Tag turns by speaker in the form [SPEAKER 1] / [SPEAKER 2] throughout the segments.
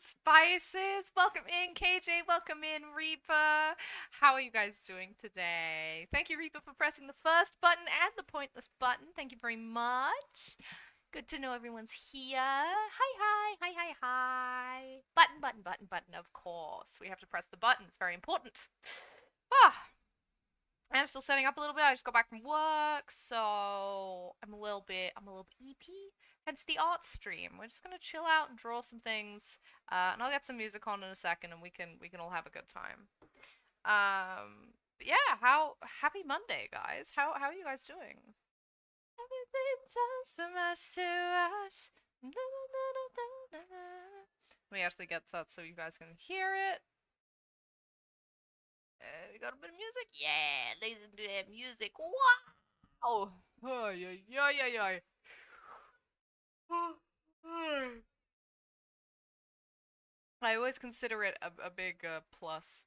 [SPEAKER 1] Spices, welcome in KJ, welcome in Reaper. How are you guys doing today? Thank you Reaper for pressing the first button and the pointless button. Thank you very much. Good to know everyone's here. Hi. Button, button, button, button, of course. We have to press the button, it's very important. I'm still setting up a little bit. I just got back from work, so I'm a little bit EP. Hence the art stream. We're just gonna chill out and draw some things, and I'll get some music on in a second, and we can all have a good time. But yeah, happy Monday, guys. How are you guys doing? Everything turns from ash to ash. Let me actually get that so you guys can hear it. We got a bit of music? Yeah, listen to that music. Wow! Yeah. I always consider it a big plus.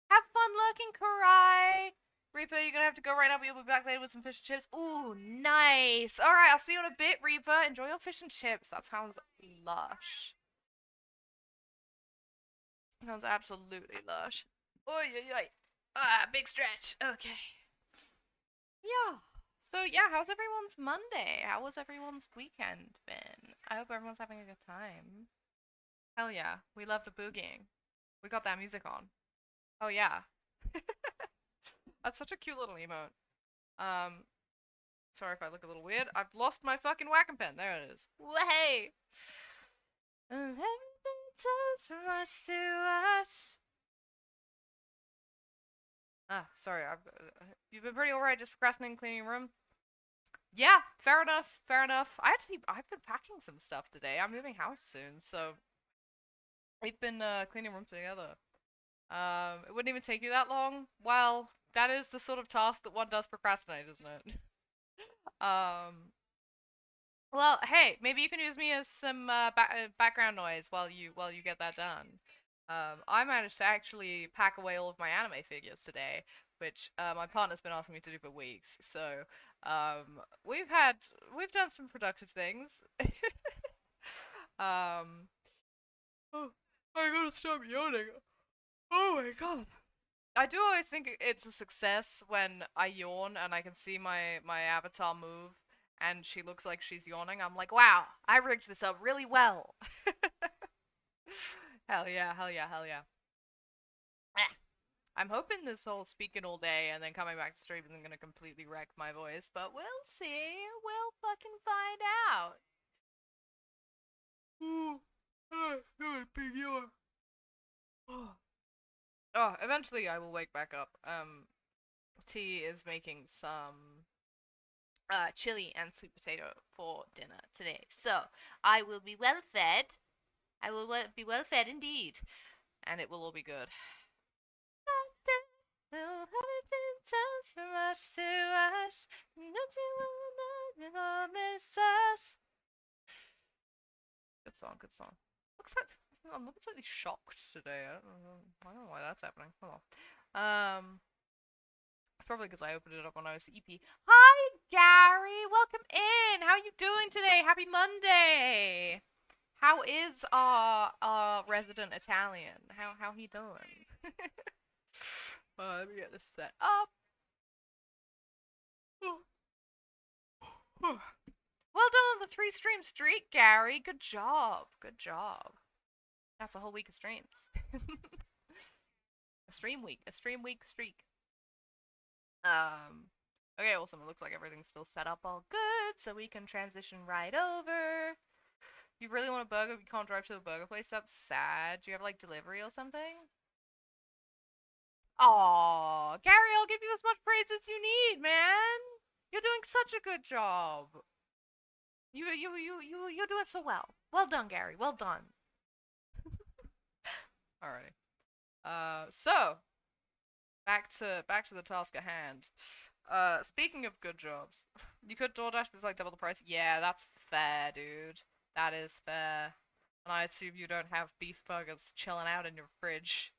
[SPEAKER 1] Have fun lurking, Karai! Reaper, you're gonna have to go right now, but you'll be back later with some fish and chips. Ooh, nice! Alright, I'll see you in a bit, Reaper. Enjoy your fish and chips. That sounds lush. Sounds absolutely lush. Oi. Big stretch. Okay. Yeah. So yeah, how's everyone's Monday? How was everyone's weekend been? I hope everyone's having a good time. Hell yeah, we love the boogieing. We got that music on. Oh yeah. That's such a cute little emote. Sorry if I look a little weird. I've lost my fucking whacking pen. There it is. Way. And everything turns from much to much. Sorry. You've been pretty alright just procrastinating cleaning your room. Yeah, fair enough. I've been packing some stuff today. I'm moving house soon, so we've been cleaning room together. It wouldn't even take you that long. Well, that is the sort of task that one does procrastinate, isn't it? Well, hey, maybe you can use me as some background noise while you get that done. I managed to actually pack away all of my anime figures today, which my partner's been asking me to do for weeks. So we've done some productive things. Oh, I gotta stop yawning. Oh my god. I do always think it's a success when I yawn and I can see my avatar move and she looks like she's yawning. I'm like, wow, I rigged this up really well. Hell yeah. Ah. I'm hoping this whole speaking all day and then coming back to stream isn't gonna completely wreck my voice, but we'll see. We'll fucking find out. Ooh, big yawn. Oh, eventually I will wake back up. T is making some chili and sweet potato for dinner today. So, I will be well fed. I will be well fed indeed. And it will all be good. Good song. I'm looking slightly shocked today. I don't know why that's happening. Hold on. It's probably because I opened it up when I was EP. Hi, Gary! Welcome in! How are you doing today? Happy Monday! How is our resident Italian? How he doing? Let me get this set up. Well done on the 3-stream streak, Gary. Good job. That's a whole week of streams. A stream week streak. Okay, awesome. It looks like everything's still set up all good, so we can transition right over. You really want a burger, but you can't drive to the burger place? That's sad. Do you have, like, delivery or something? Aw, Gary, I'll give you as much praise as you need, man. You're doing such a good job. You're doing so well. Well done, Gary. Well done. Alrighty. So back to the task at hand. Speaking of good jobs, you could DoorDash, but it's like double the price. Yeah, that's fair, dude. That is fair. And I assume you don't have beef burgers chilling out in your fridge.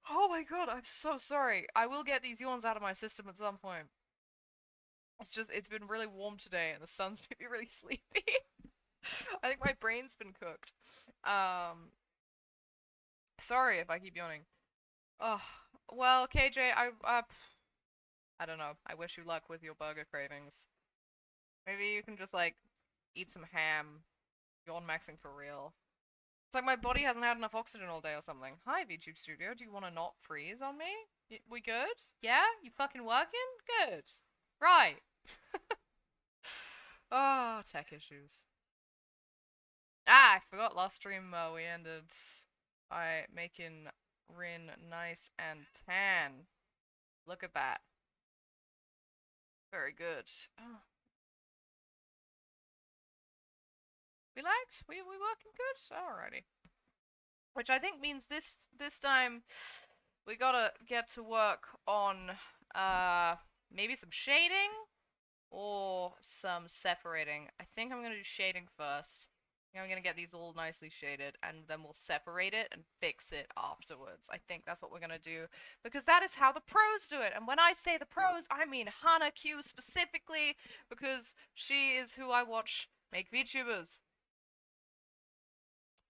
[SPEAKER 1] Oh my god, I'm so sorry. I will get these yawns out of my system at some point. It's been really warm today and the sun's made me really sleepy. I think my brain's been cooked. Um, Sorry if I keep yawning. Oh, well, KJ, I don't know. I wish you luck with your burger cravings. Maybe you can just like eat some ham. Yawn maxing for real. It's like my body hasn't had enough oxygen all day or something. Hi, VTube Studio. Do you want to not freeze on me? We good? Yeah? You fucking working? Good. Right. Oh, tech issues. Ah, I forgot last stream we ended by making Rin nice and tan. Look at that. Very good. Oh. We lagged? We working good? Alrighty. Which I think means this time we gotta get to work on maybe some shading or some separating. I think I'm gonna do shading first. I'm gonna get these all nicely shaded and then we'll separate it and fix it afterwards. I think that's what we're gonna do because that is how the pros do it. And when I say the pros, I mean Hannah Q specifically because she is who I watch make VTubers.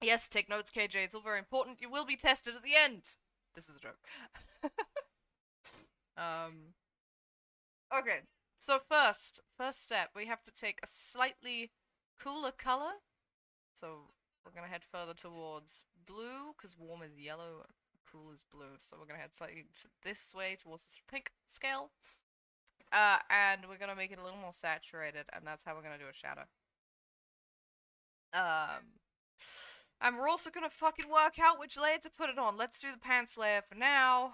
[SPEAKER 1] Yes, take notes, KJ. It's all very important. You will be tested at the end. This is a joke. um. Okay. So first step, we have to take a slightly cooler color. So we're gonna head further towards blue, because warm is yellow, cool is blue. So we're gonna head slightly this way towards the pink scale. And we're gonna make it a little more saturated, and that's how we're gonna do a shadow. And we're also gonna fucking work out which layer to put it on. Let's do the pants layer for now.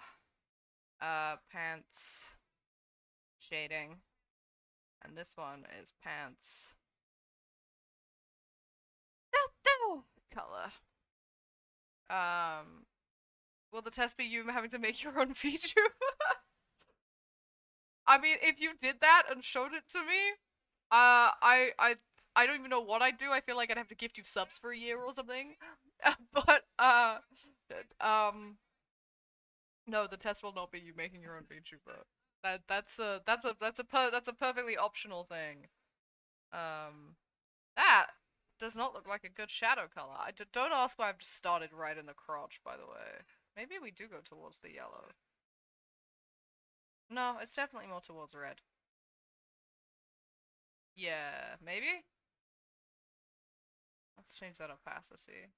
[SPEAKER 1] Pants shading. And this one is pants color. Will the test be you having to make your own VTuber? I mean, if you did that and showed it to me, I don't even know what I'd do. I feel like I'd have to gift you subs for a year or something. But no, the test will not be you making your own VTuber. That's a perfectly optional thing. That does not look like a good shadow color. Don't ask why I've just started right in the crotch, by the way. Maybe we do go towards the yellow. No, it's definitely more towards red. Yeah, maybe? Let's change that opacity.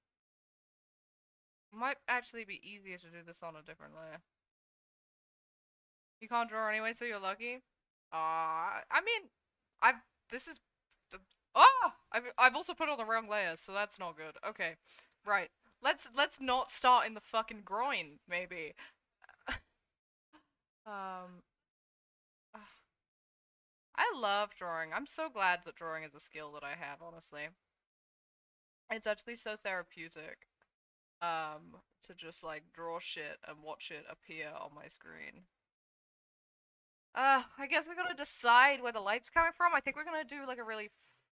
[SPEAKER 1] Might actually be easier to do this on a different layer. You can't draw anyway, so you're lucky. I mean, this is, I've also put on the wrong layers, so that's not good. Okay, right. Let's not start in the fucking groin, maybe. um, I love drawing. I'm so glad that drawing is a skill that I have, honestly. It's actually so therapeutic. To just like draw shit and watch it appear on my screen. I guess we gotta decide where the light's coming from. I think we're gonna do like a really.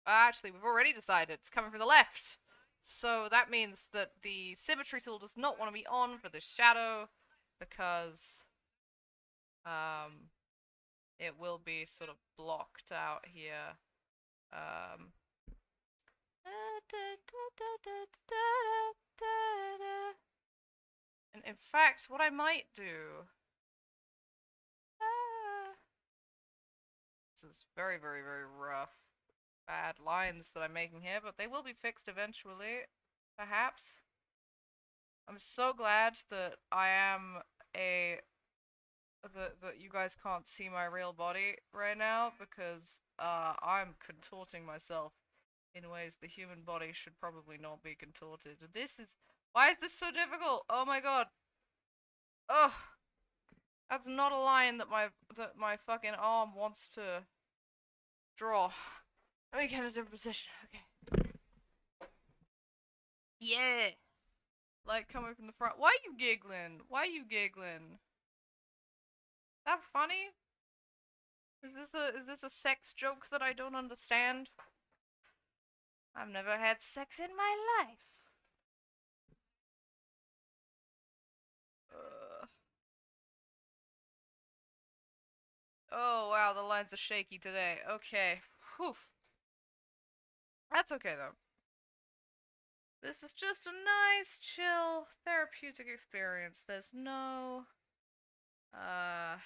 [SPEAKER 1] Actually, we've already decided it's coming from the left. So that means that the symmetry tool does not want to be on for the shadow because it will be sort of blocked out here. And in fact, what I might do. This is very, very, very rough. Bad lines that I'm making here, but they will be fixed eventually. Perhaps. I'm so glad that I am a that you guys can't see my real body right now because I'm contorting myself in ways the human body should probably not be contorted. Why is this so difficult? Oh my god. Ugh. That's not a line that my fucking arm wants to draw. Let me get a different position. Okay. Yeah. Light coming from the front. Why are you giggling? Why are you giggling? That funny? Is this a sex joke that I don't understand? I've never had sex in my life. Oh wow, the lines are shaky today. Okay. Whew. That's okay though. This is just a nice, chill, therapeutic experience. There's no uh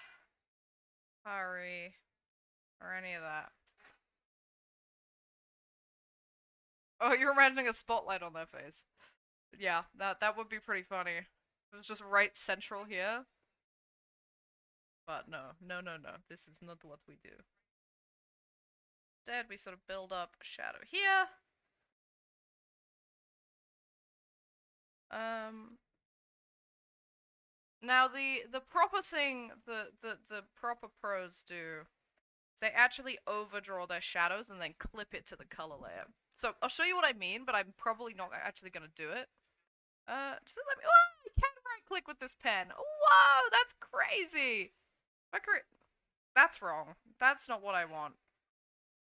[SPEAKER 1] hurry or any of that. Oh, you're imagining a spotlight on their face. Yeah, that would be pretty funny. It was just right central here. But no, no, no, no. This is not what we do. Instead, we sort of build up a shadow here. Um. Now the proper thing the proper pros do, they actually overdraw their shadows and then clip it to the color layer. So I'll show you what I mean, but I'm probably not actually gonna do it. Just let me. Oh, I can right click with this pen. Whoa, that's crazy. That's wrong. That's not what I want.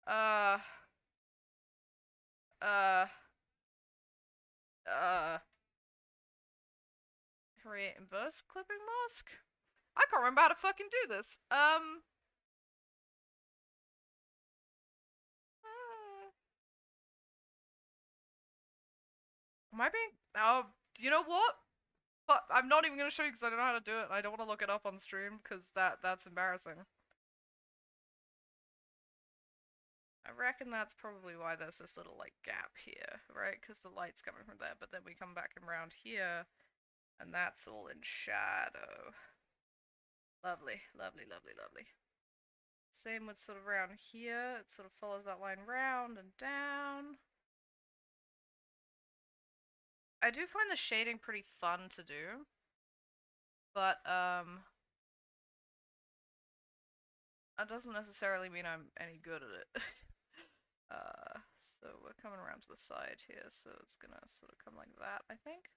[SPEAKER 1] Uh. Uh. Uh. Create inverse clipping mask? I can't remember how to fucking do this. Am I being? Oh, you know what? But I'm not even gonna show you because I don't know how to do it. I don't want to look it up on stream because that's embarrassing. I reckon that's probably why there's this little like gap here, right? Because the light's coming from there, but then we come back around here, and that's all in shadow. Lovely, lovely, lovely, lovely. Same with sort of around here. It sort of follows that line round and down. I do find the shading pretty fun to do, but that doesn't necessarily mean I'm any good at it. So we're coming around to the side here, so it's gonna sort of come like that, I think.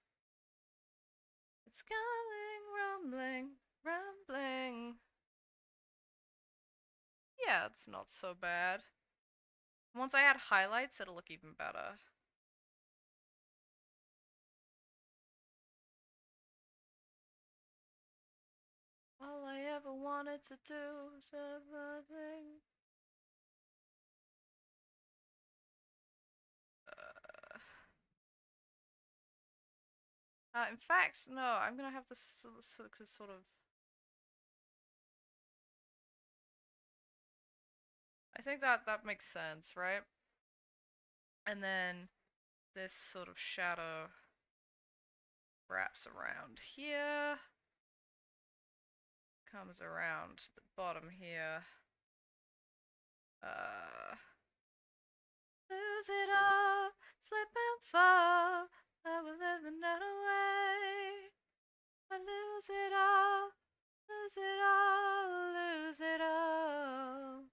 [SPEAKER 1] It's coming, rumbling, rumbling. Yeah, it's not so bad. Once I add highlights, it'll look even better. All I ever wanted to do was everything. In fact, no, I'm gonna have this sort of. I think that makes sense, right? And then this sort of shadow wraps around here, comes around the bottom here. Lose it all, slip and fall. I will live another way. I lose it all, lose it all, lose it all.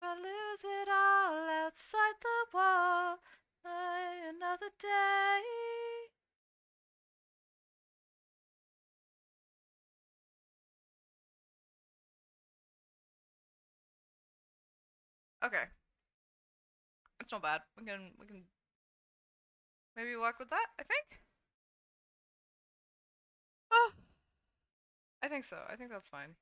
[SPEAKER 1] I lose it all outside the wall. Another day. Okay, it's not bad. We can maybe work with that. I think. Oh, I think so. I think that's fine.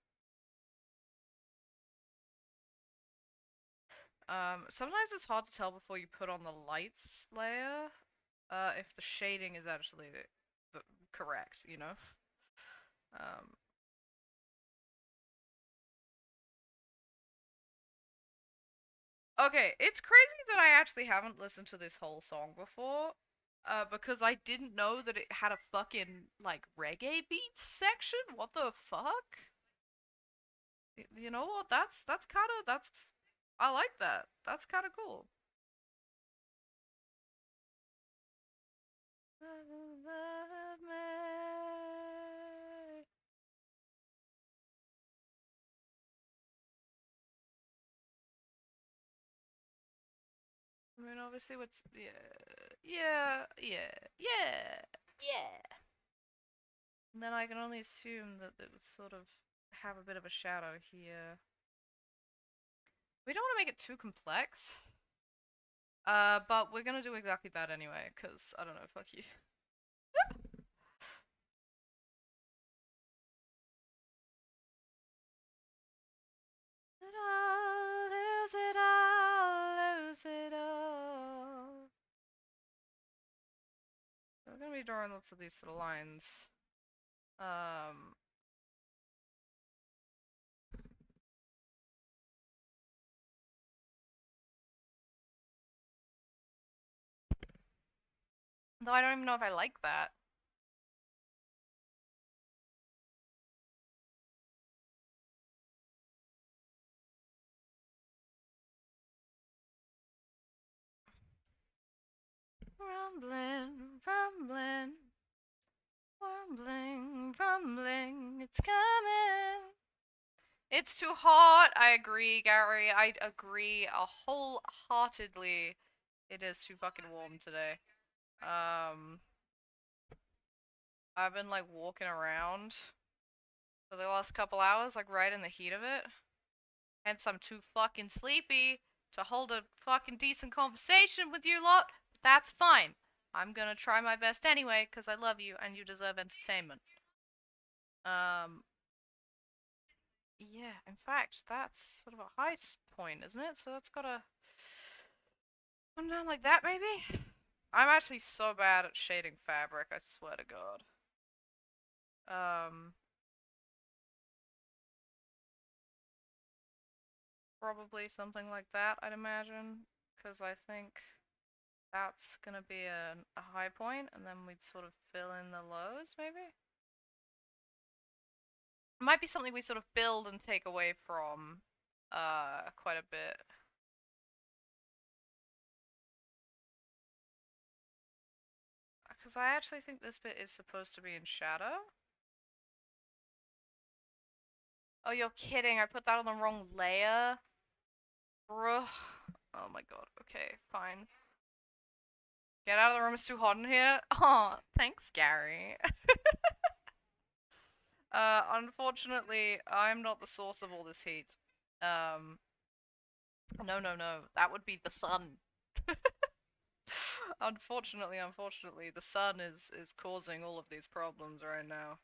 [SPEAKER 1] Sometimes it's hard to tell before you put on the lights layer, if the shading is actually correct, you know? Um, okay, it's crazy that I actually haven't listened to this whole song before. because I didn't know that it had a fucking, like, reggae beats section? What the fuck? You know what? That's kind of, I like that. That's kind of cool. I mean, obviously, yeah. And then I can only assume that it would sort of have a bit of a shadow here. We don't want to make it too complex. But we're gonna do exactly that anyway, because, I don't know, fuck you. Lose it all, lose it all. We're gonna be drawing lots of these sort of lines. Um, though I don't even know if I like that. Rumbling, rumbling, rumbling, rumbling, it's coming. It's too hot. I agree, Gary. I agree wholeheartedly. It is too fucking warm today. Um, I've been like walking around for the last couple hours, like right in the heat of it. Hence, I'm too fucking sleepy to hold a fucking decent conversation with you lot. But that's fine. I'm gonna try my best anyway, because I love you and you deserve entertainment. Um, yeah, in fact, that's sort of a high point, isn't it? So that's gotta come down like that, maybe? I'm actually so bad at shading fabric, I swear to God. Um, probably something like that, I'd imagine, because I think that's gonna be a high point, and then we'd sort of fill in the lows, maybe? It might be something we sort of build and take away from, quite a bit. Because I actually think this bit is supposed to be in shadow. Oh, you're kidding, I put that on the wrong layer? Bruh. Oh my god, okay, fine. Get out of the room, it's too hot in here. Oh, thanks, Gary. Unfortunately, I'm not the source of all this heat. Um, no, no, no. That would be the sun. Unfortunately, the sun is causing all of these problems right now.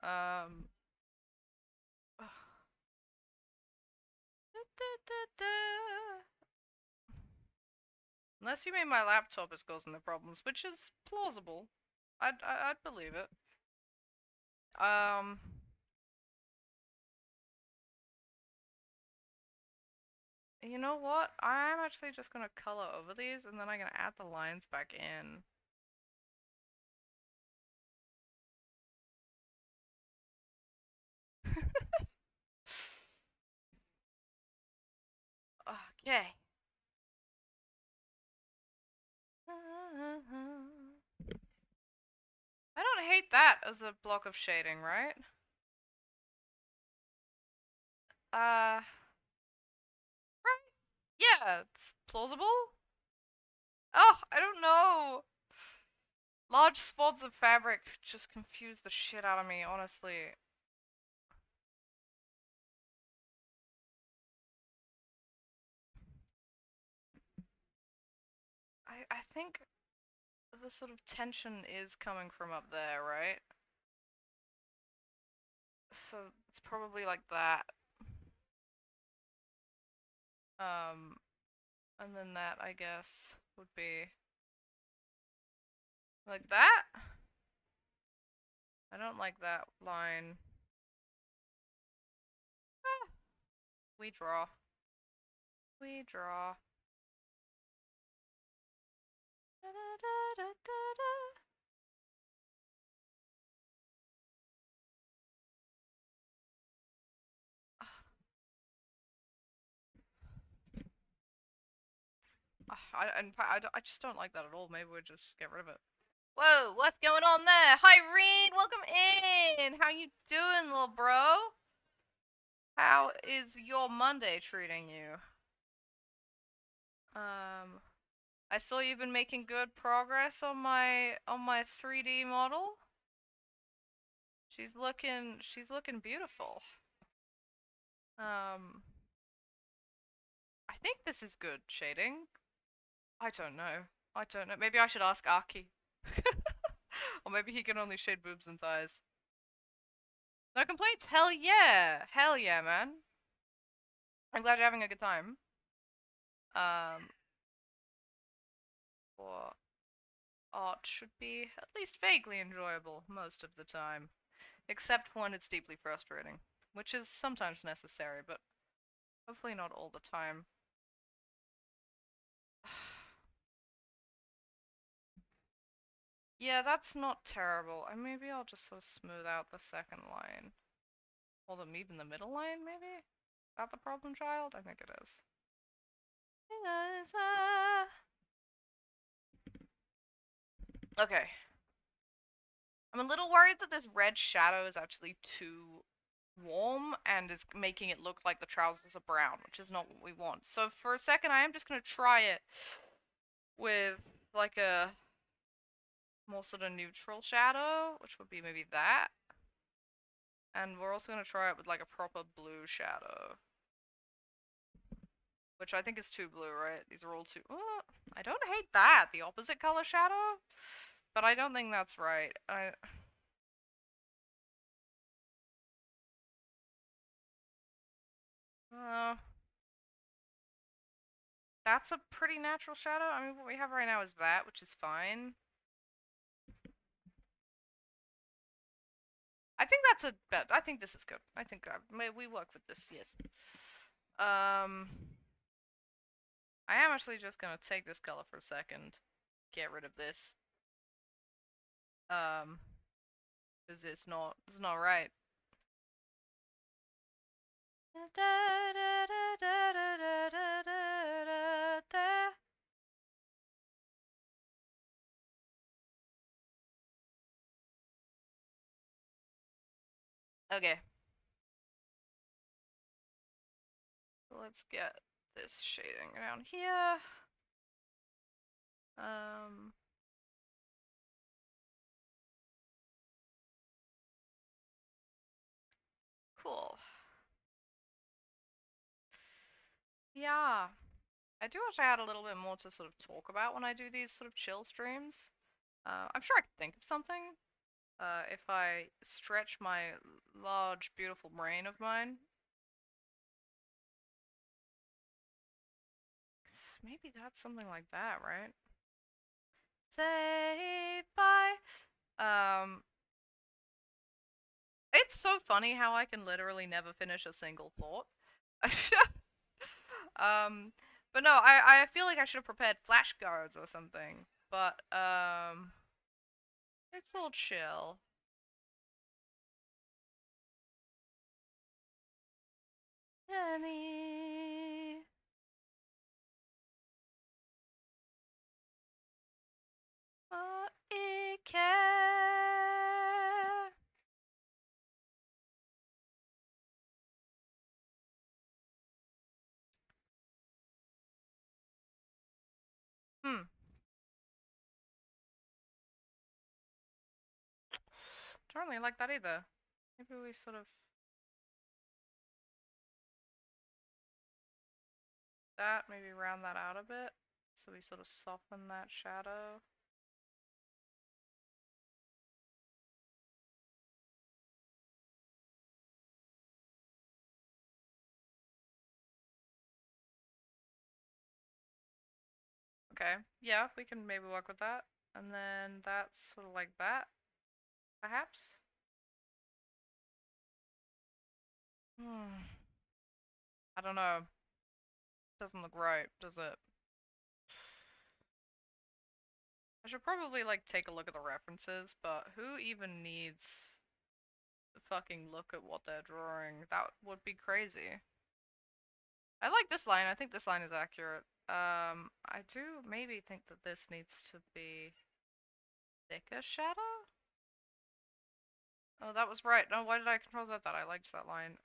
[SPEAKER 1] Um. Unless you mean my laptop is causing the problems, which is plausible. I'd believe it. Um. You know what? I'm actually just gonna color over these and then I'm gonna add the lines back in. Okay. I don't hate that as a block of shading, right? Right? Yeah, it's plausible. Oh, I don't know. Large spots of fabric just confuse the shit out of me, honestly. I think the sort of tension is coming from up there, right? So it's probably like that. Um, and then that, I guess, would be like that. I don't like that line. Ah, we draw. We draw. I just don't like that at all. Maybe we'll just get rid of it. Whoa, what's going on there? Hi, Reen, welcome in. How you doing, little bro? How is your Monday treating you? I saw you've been making good progress on my 3D model. She's looking beautiful. I think this is good shading. I don't know. I don't know. Maybe I should ask Aki. Or maybe he can only shade boobs and thighs. No complaints? Hell yeah! Hell yeah, man. I'm glad you're having a good time. For art should be at least vaguely enjoyable most of the time. Except when it's deeply frustrating. Which is sometimes necessary, but hopefully not all the time. Yeah, that's not terrible. Maybe I'll just sort of smooth out the second line. Or even the middle line, maybe? Is that the problem child? I think it is. Okay. I'm a little worried that this red shadow is actually too warm and is making it look like the trousers are brown, which is not what we want. So for a second, I am just going to try it with like a more sort of neutral shadow, which would be maybe that. And we're also going to try it with like a proper blue shadow. Which I think is too blue, right? These are all too... I don't hate that, the opposite color shadow. But I don't think that's right. Uh, that's a pretty natural shadow. I mean, what we have right now is that, which is fine. I think that's a bet. I think this is good. I think we work with this, yes. I am actually just gonna take this color for a second. Get rid of this. Because it's not right. Okay. Let's get this shading around here. Cool. Yeah. I do wish I had a little bit more to sort of talk about when I do these sort of chill streams. I'm sure I could think of something. If I stretch my large, beautiful brain of mine. Maybe that's something like that, right? Say bye. It's so funny how I can literally never finish a single thought. But no, I feel like I should have prepared flashcards or something. But, it's all chill. Jenny. Care. Don't really like that either. Maybe we sort of... that, maybe round that out a bit. So we sort of soften that shadow. Okay, yeah, we can maybe work with that. And then that's sort of like that, perhaps? I don't know. Doesn't look right, does it? I should probably, like, take a look at the references, but who even needs to fucking look at what they're drawing? That would be crazy. I like this line. I think this line is accurate. I do maybe think that this needs to be thicker shadow? Oh, that was right. No, why did I control that? I liked that line.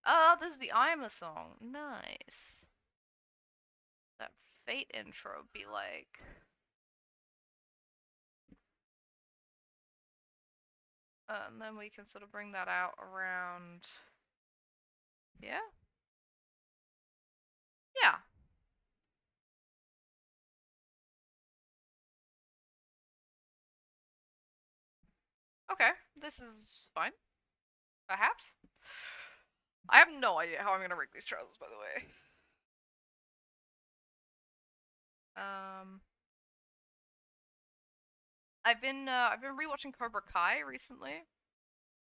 [SPEAKER 1] Oh, this is the I'm a song. Nice. That Fate intro be like. And then we can sort of bring that out around. Yeah? Yeah. Okay. This is fine. Perhaps? I have no idea how I'm gonna rig these trousers, by the way. Um. I've been rewatching Cobra Kai recently.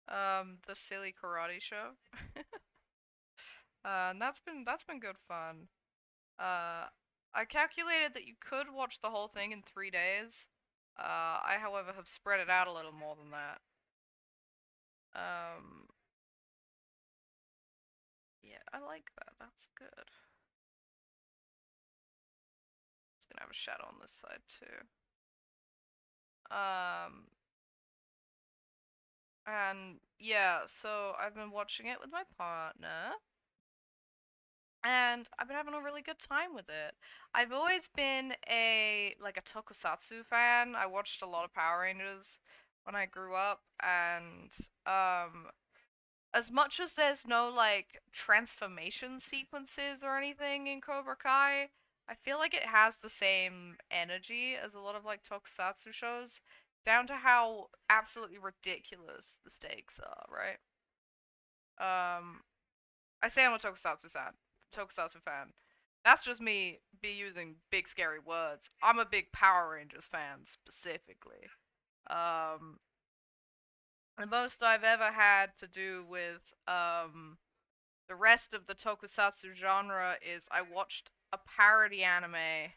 [SPEAKER 1] The silly karate show. And that's been good fun. Uh, I calculated that you could watch the whole thing in 3 days. I, however, have spread it out a little more than that. Um, yeah, I like that. That's good. It's gonna have a shadow on this side too. Um, and yeah, so I've been watching it with my partner. And I've been having a really good time with it. I've always been a tokusatsu fan. I watched a lot of Power Rangers when I grew up, and um as much as there's no like transformation sequences or anything in Cobra Kai, I feel like it has the same energy as a lot of like tokusatsu shows, down to how absolutely ridiculous the stakes are, right? Um I say I'm a Tokusatsu fan. That's just me be using big scary words. I'm a big Power Rangers fan specifically. Um, the most I've ever had to do with the rest of the Tokusatsu genre is I watched a parody anime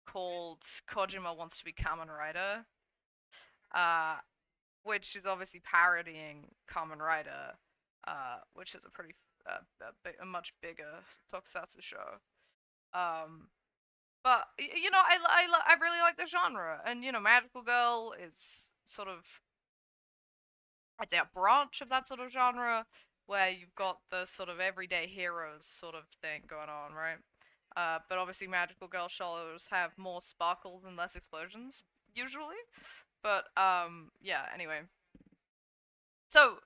[SPEAKER 1] called Kojima Wants to Be Kamen Rider, uh, which is obviously parodying Kamen Rider, which is a pretty a much bigger Tokusatsu show. Um, but I really like the genre, and Magical Girl is sort of, I'd say, a branch of that sort of genre where you've got the sort of everyday heroes sort of thing going on, right? But obviously Magical Girl shows have more sparkles and less explosions usually. But yeah. Anyway, so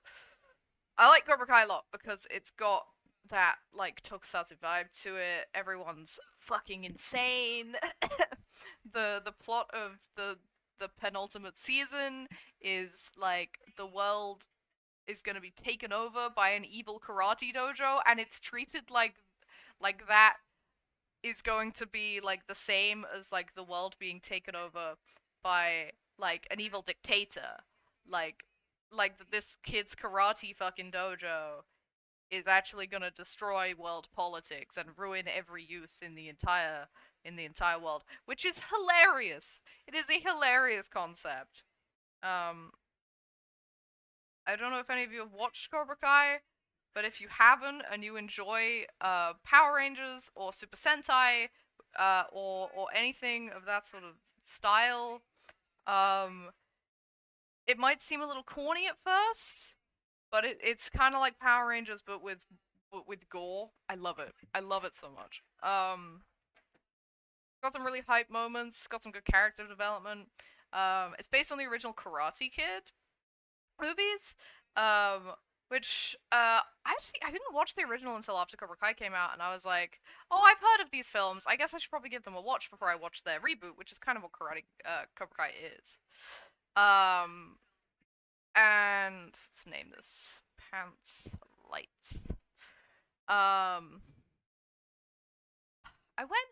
[SPEAKER 1] I like Cobra Kai a lot because it's got that like tokusatsu vibe to it. Everyone's fucking insane. The plot of the penultimate season is like the world is going to be taken over by an evil karate dojo, and it's treated like that is going to be like the same as like the world being taken over by like an evil dictator. Like this kid's karate fucking dojo is actually going to destroy world politics and ruin every youth in the entire world, which is hilarious. It is a hilarious concept. Um I don't know if any of you have watched Cobra Kai, but if you haven't and you enjoy Power Rangers or Super Sentai or anything of that sort of style, um it might seem a little corny at first, but it's kind of like Power Rangers, but with gore. I love it. I love it so much. Got some really hype moments. Got some good character development. It's based on the original Karate Kid movies. Um, which I didn't watch the original until after Cobra Kai came out, and I was like, oh, I've heard of these films. I guess I should probably give them a watch before I watch their reboot, which is kind of what Cobra Kai is. Um, and let's name this Pants Light. I went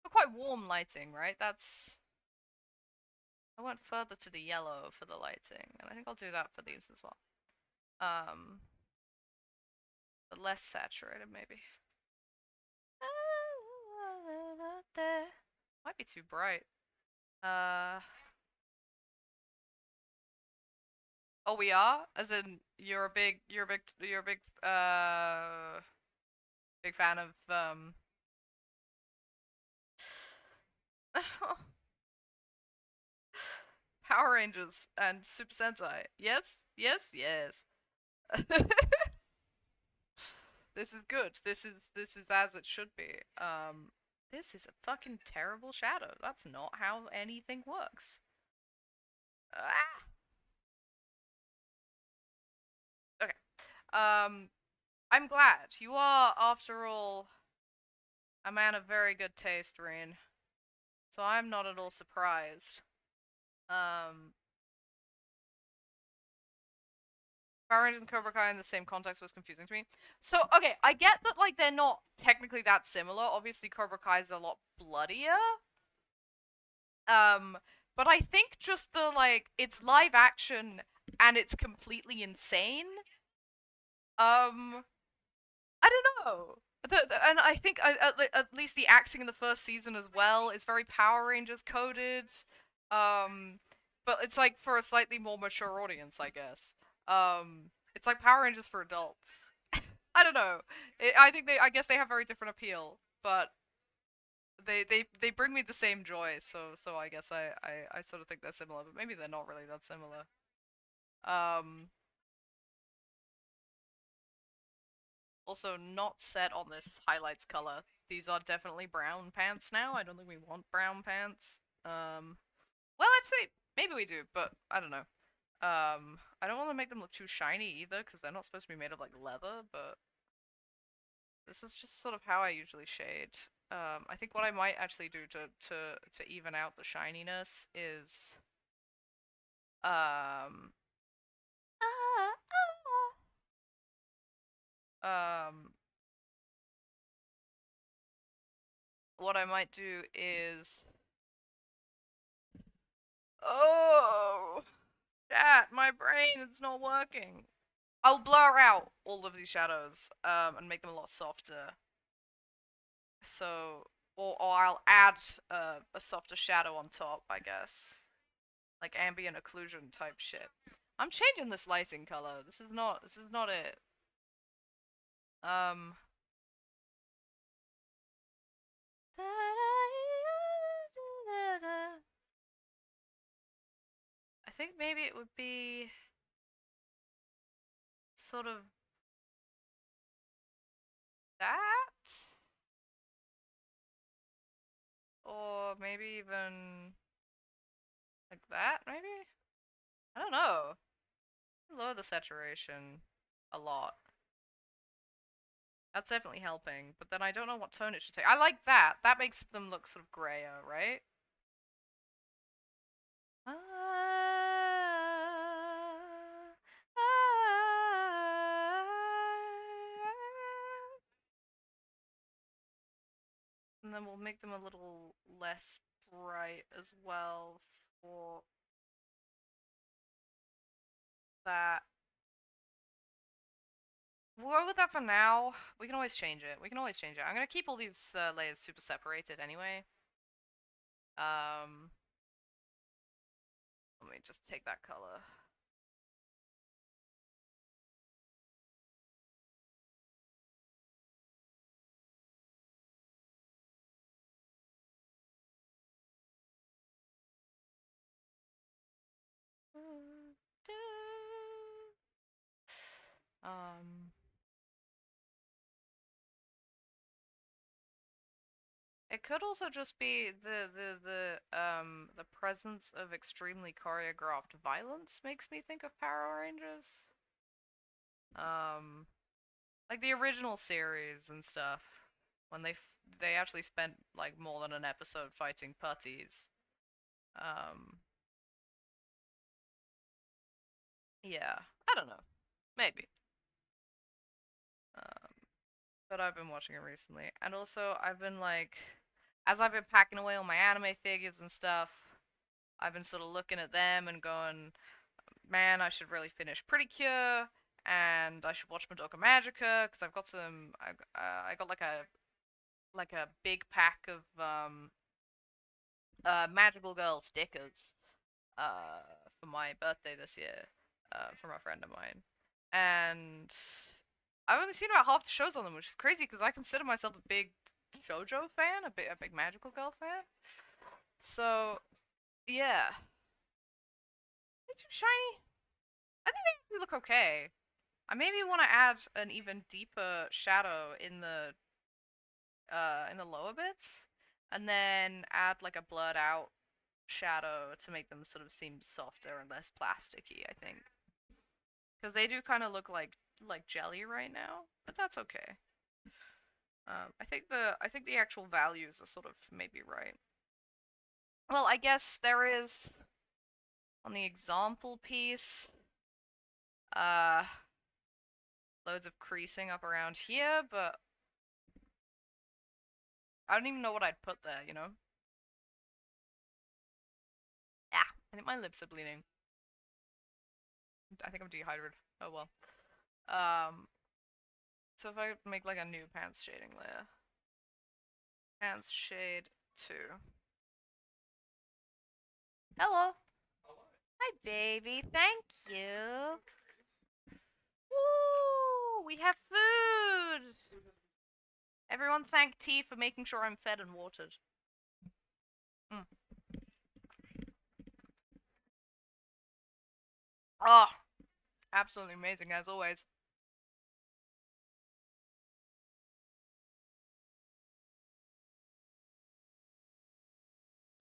[SPEAKER 1] for quite warm lighting, right? I went further to the yellow for the lighting, and I think I'll do that for these as well. Um, but less saturated maybe. Might be too bright. Oh, we are? As in, big fan of, Power Rangers and Super Sentai. Yes? Yes? Yes. This is good. This is as it should be. This is a fucking terrible shadow. That's not how anything works. Ah! Okay. I'm glad. You are, after all, a man of very good taste, Rain. So I'm not at all surprised. Um, Power Rangers and Cobra Kai in the same context was confusing to me. So, okay, I get that, like, they're not technically that similar. Obviously, Cobra Kai is a lot bloodier. Um, but I think just the, like, it's live action and it's completely insane. I don't know. And I think at least the acting in the first season as well is very Power Rangers coded. Um, but it's like for a slightly more mature audience, I guess. It's like Power Rangers for adults. I don't know. I guess they have very different appeal, but they bring me the same joy. So I guess I sort of think they're similar, but maybe they're not really that similar. Um, Also, not set on this highlights color. These are definitely brown pants now. I don't think we want brown pants. Well, actually, maybe we do, but I don't know. I don't want to make them look too shiny either, because they're not supposed to be made of, like, leather, but this is just sort of how I usually shade. I think what I might actually do to even out the shininess is, um, um, what I might do is, oh, chat, my brain, it's not working. I'll blur out all of these shadows, and make them a lot softer. So, or I'll add a softer shadow on top, I guess. Like ambient occlusion type shit. I'm changing this lighting color. This is not it. Um. I think maybe it would be sort of that? Or maybe even like that, maybe? I don't know. Lower the saturation a lot. That's definitely helping, but then I don't know what tone it should take. I like that. That makes them look sort of grayer, right? Ah, and then we'll make them a little less bright as well for that. We'll go with that for now. We can always change it. We can always change it. I'm gonna keep all these layers super separated anyway. Um, Let me just take that color. Um, it could also just be the presence of extremely choreographed violence makes me think of Power Rangers. Um, like the original series and stuff, when they actually spent like more than an episode fighting putties. Um, yeah, I don't know, maybe. Um, but I've been watching it recently, and also I've been like, as I've been packing away all my anime figures and stuff, I've been sort of looking at them and going, man, I should really finish Pretty Cure, and I should watch Madoka Magica because I've got some. I got like a big pack of magical girl stickers for my birthday this year from a friend of mine, and I've only seen about half the shows on them, which is crazy because I consider myself a big JoJo fan, a big magical girl fan. So yeah, they too shiny. I think they look okay. I maybe want to add an even deeper shadow in the lower bits, and then add like a blurred out shadow to make them sort of seem softer and less plasticky, I think. Because they do kind of look like jelly right now, but that's okay. I think the actual values are sort of maybe right. Well, I guess there is on the example piece, uh, loads of creasing up around here, but I don't even know what I'd put there, you know? Yeah, I think my lips are bleeding. I think I'm dehydrated. Oh well. Um, so if I make like a new pants shading layer. Pants shade 2. Hello. Hi, baby. Thank you. Woo! We have food! Everyone thank T for making sure I'm fed and watered. Mm. Oh, absolutely amazing as always.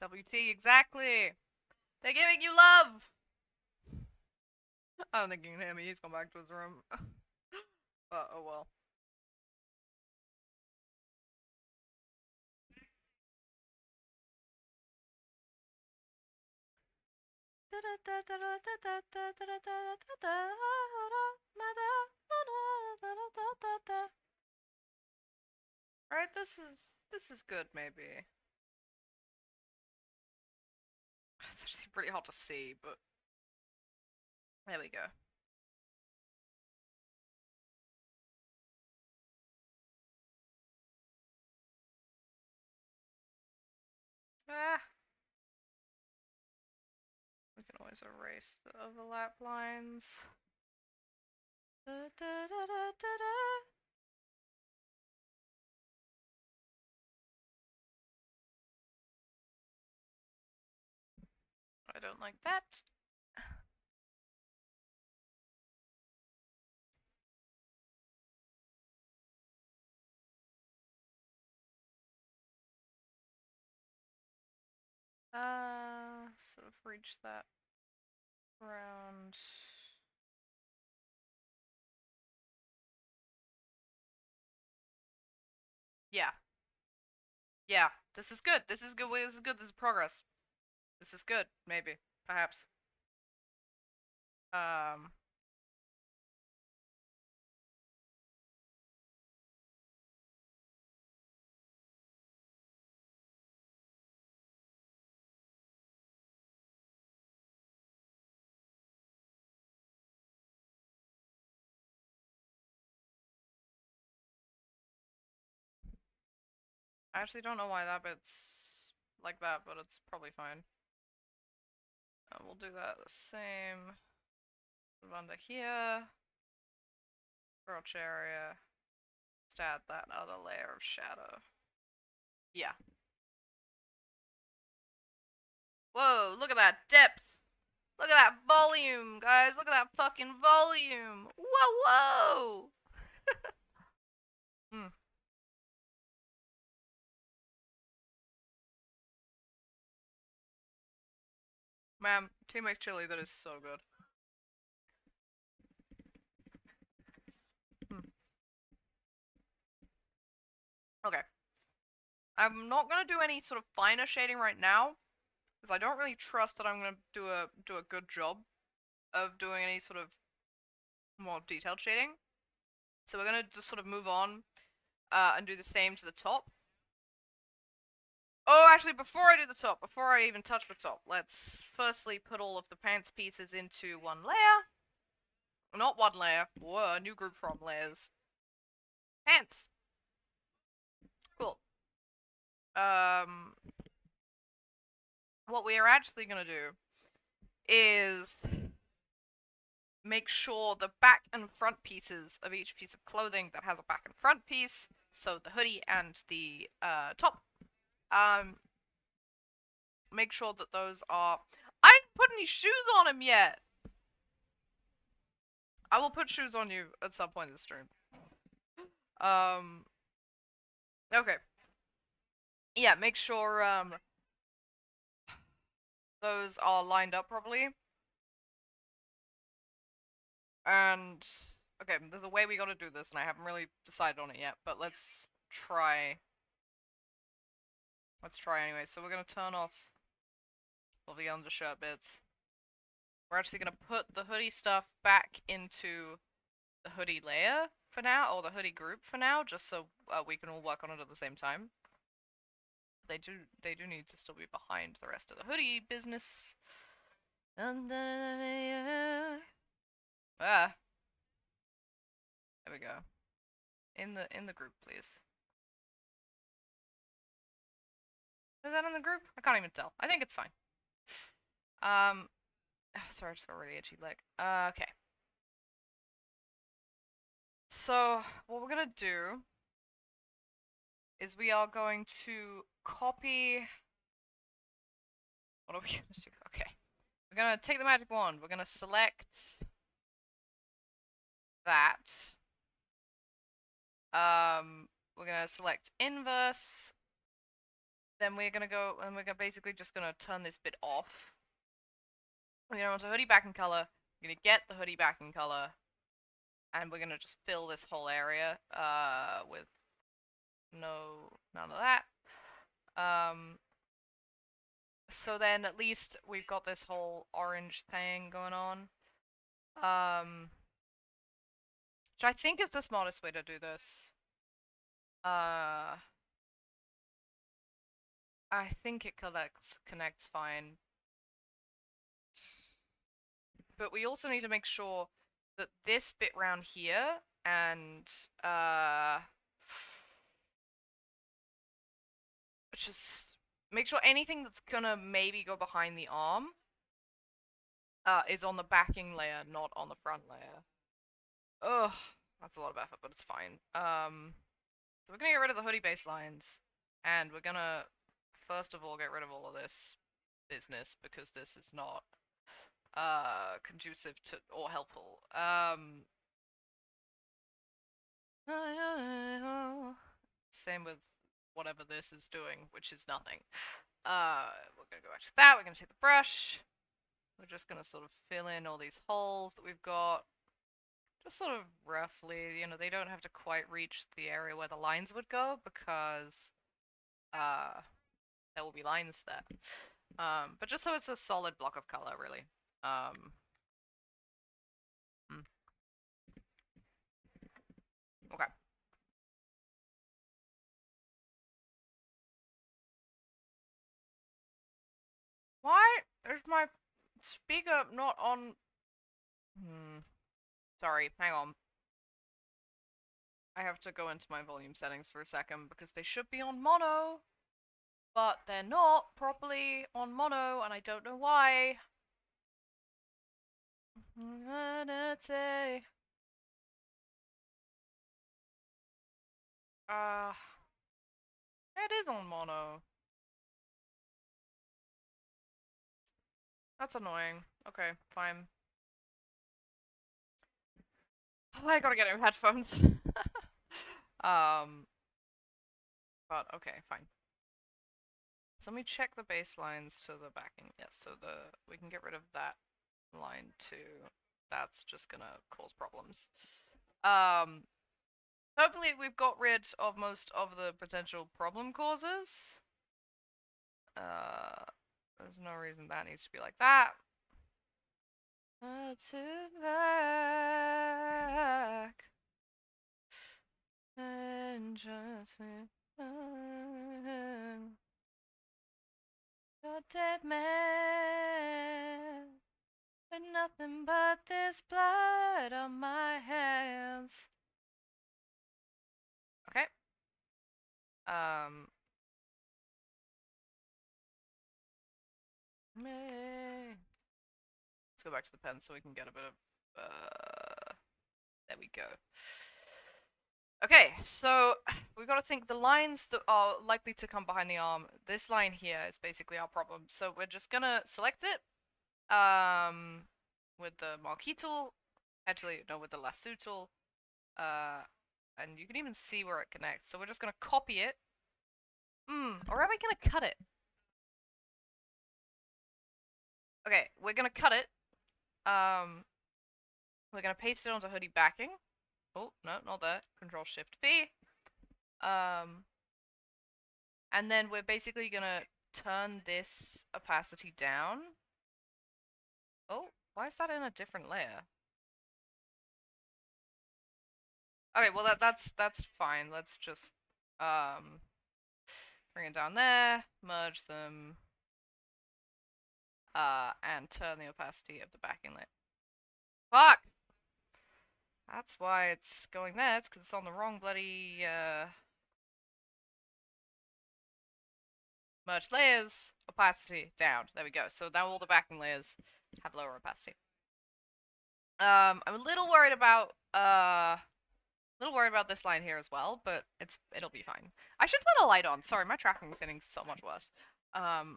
[SPEAKER 1] WT, exactly. They're giving you love. I don't think you can hear me. He's gone back to his room. Oh well. Right, this is good maybe. It's actually pretty hard to see, but there we go. Ah, we can always erase the overlap lines. I don't like that. Sort of reach that around. Yeah. Yeah. This is good. This is good. This is good. This is progress. This is good. Maybe. Perhaps. Um. I actually don't know why that bit's like that, but it's probably fine. We'll do that the same. Move under here. Crotch area. Just add that other layer of shadow. Yeah. Whoa, look at that depth. Look at that volume, guys. Look at that fucking volume. Whoa, whoa. Hmm. Man, T makes chili that is so good. Hmm. Okay. I'm not gonna do any sort of finer shading right now, because I don't really trust that I'm gonna do a good job of doing any sort of more detailed shading. So we're gonna just sort of move on and do the same to the top. Oh, actually, before I do the top, before I even touch the top, let's firstly put all of the pants pieces into one layer. Not one layer. Whoa, new group from layers. Pants. Cool. what we are actually gonna do is make sure the back and front pieces of each piece of clothing that has a back and front piece, so the hoodie and the top, make sure that those are. I didn't put any shoes on him yet. I will put shoes on you at some point in the stream. Okay. Yeah, make sure those are lined up properly. And okay, there's a way we gotta do this, and I haven't really decided on it yet, but let's try. Let's try anyway. So we're gonna turn off all the undershirt bits. We're actually gonna put the hoodie stuff back into the hoodie layer for now, or the hoodie group for now, just so we can all work on it at the same time. They do need to still be behind the rest of the hoodie business. Ah, there we go. In the group, please. Is that in the group? I can't even tell. I think it's fine. Sorry, I just got really itchy leg. Okay. So, what we're gonna do is we are going to copy. What are we gonna do? Okay. We're gonna take the magic wand. We're gonna select that. We're gonna select inverse. Then we're gonna go and we're gonna basically just gonna turn this bit off. We're gonna want a hoodie backing color. We're gonna get the hoodie backing color. And we're gonna just fill this whole area with none of that. So then at least we've got this whole orange thing going on. Which I think is the smartest way to do this. I think it connects fine. But we also need to make sure that this bit round here and just make sure anything that's gonna maybe go behind the arm is on the backing layer, not on the front layer. Ugh, that's a lot of effort, but it's fine. So we're gonna get rid of the hoodie baselines, and we're gonna first of all get rid of all of this business because this is not conducive to or helpful. Same with whatever this is doing, which is nothing. We're gonna go back to that. We're gonna take the brush. We're just gonna sort of fill in all these holes that we've got. Just sort of roughly, you know, they don't have to quite reach the area where the lines would go because there will be lines there. But just so it's a solid block of color, really. Okay. Why is my speaker not on? Sorry, hang on. I have to go into my volume settings for a second because they should be on mono, but they're not properly on mono, and I don't know why. It is on mono. That's annoying. Okay, fine. Oh, I gotta get new headphones. But okay, fine. So let me check the baselines to the backing. Yes, so we can get rid of that line too. That's just gonna cause problems. Hopefully we've got rid of most of the potential problem causes. There's no reason that needs to be like that. To back and just you're dead man, and nothing but this blood on my hands. Okay. Me. Let's go back to the pen so we can get a bit of. There we go. Okay, so we've got to think the lines that are likely to come behind the arm. This line here is basically our problem. So we're just gonna select it, with the marquee tool. Actually, no, with the lasso tool. And you can even see where it connects. So we're just gonna copy it. Or are we gonna cut it? Okay, we're gonna cut it. We're gonna paste it onto hoodie backing. Oh, no, not that. Control Shift V. And then we're basically gonna turn this opacity down. Oh, why is that in a different layer? Okay, well that's fine. Let's just bring it down there, merge them, and turn the opacity of the backing layer. Fuck! That's why it's going there. It's because it's on the wrong bloody merge layers, opacity down. There we go. So now all the backing layers have lower opacity. I'm a little worried about this line here as well, but it'll be fine. I should turn a light on. Sorry, my tracking is getting so much worse. Oi,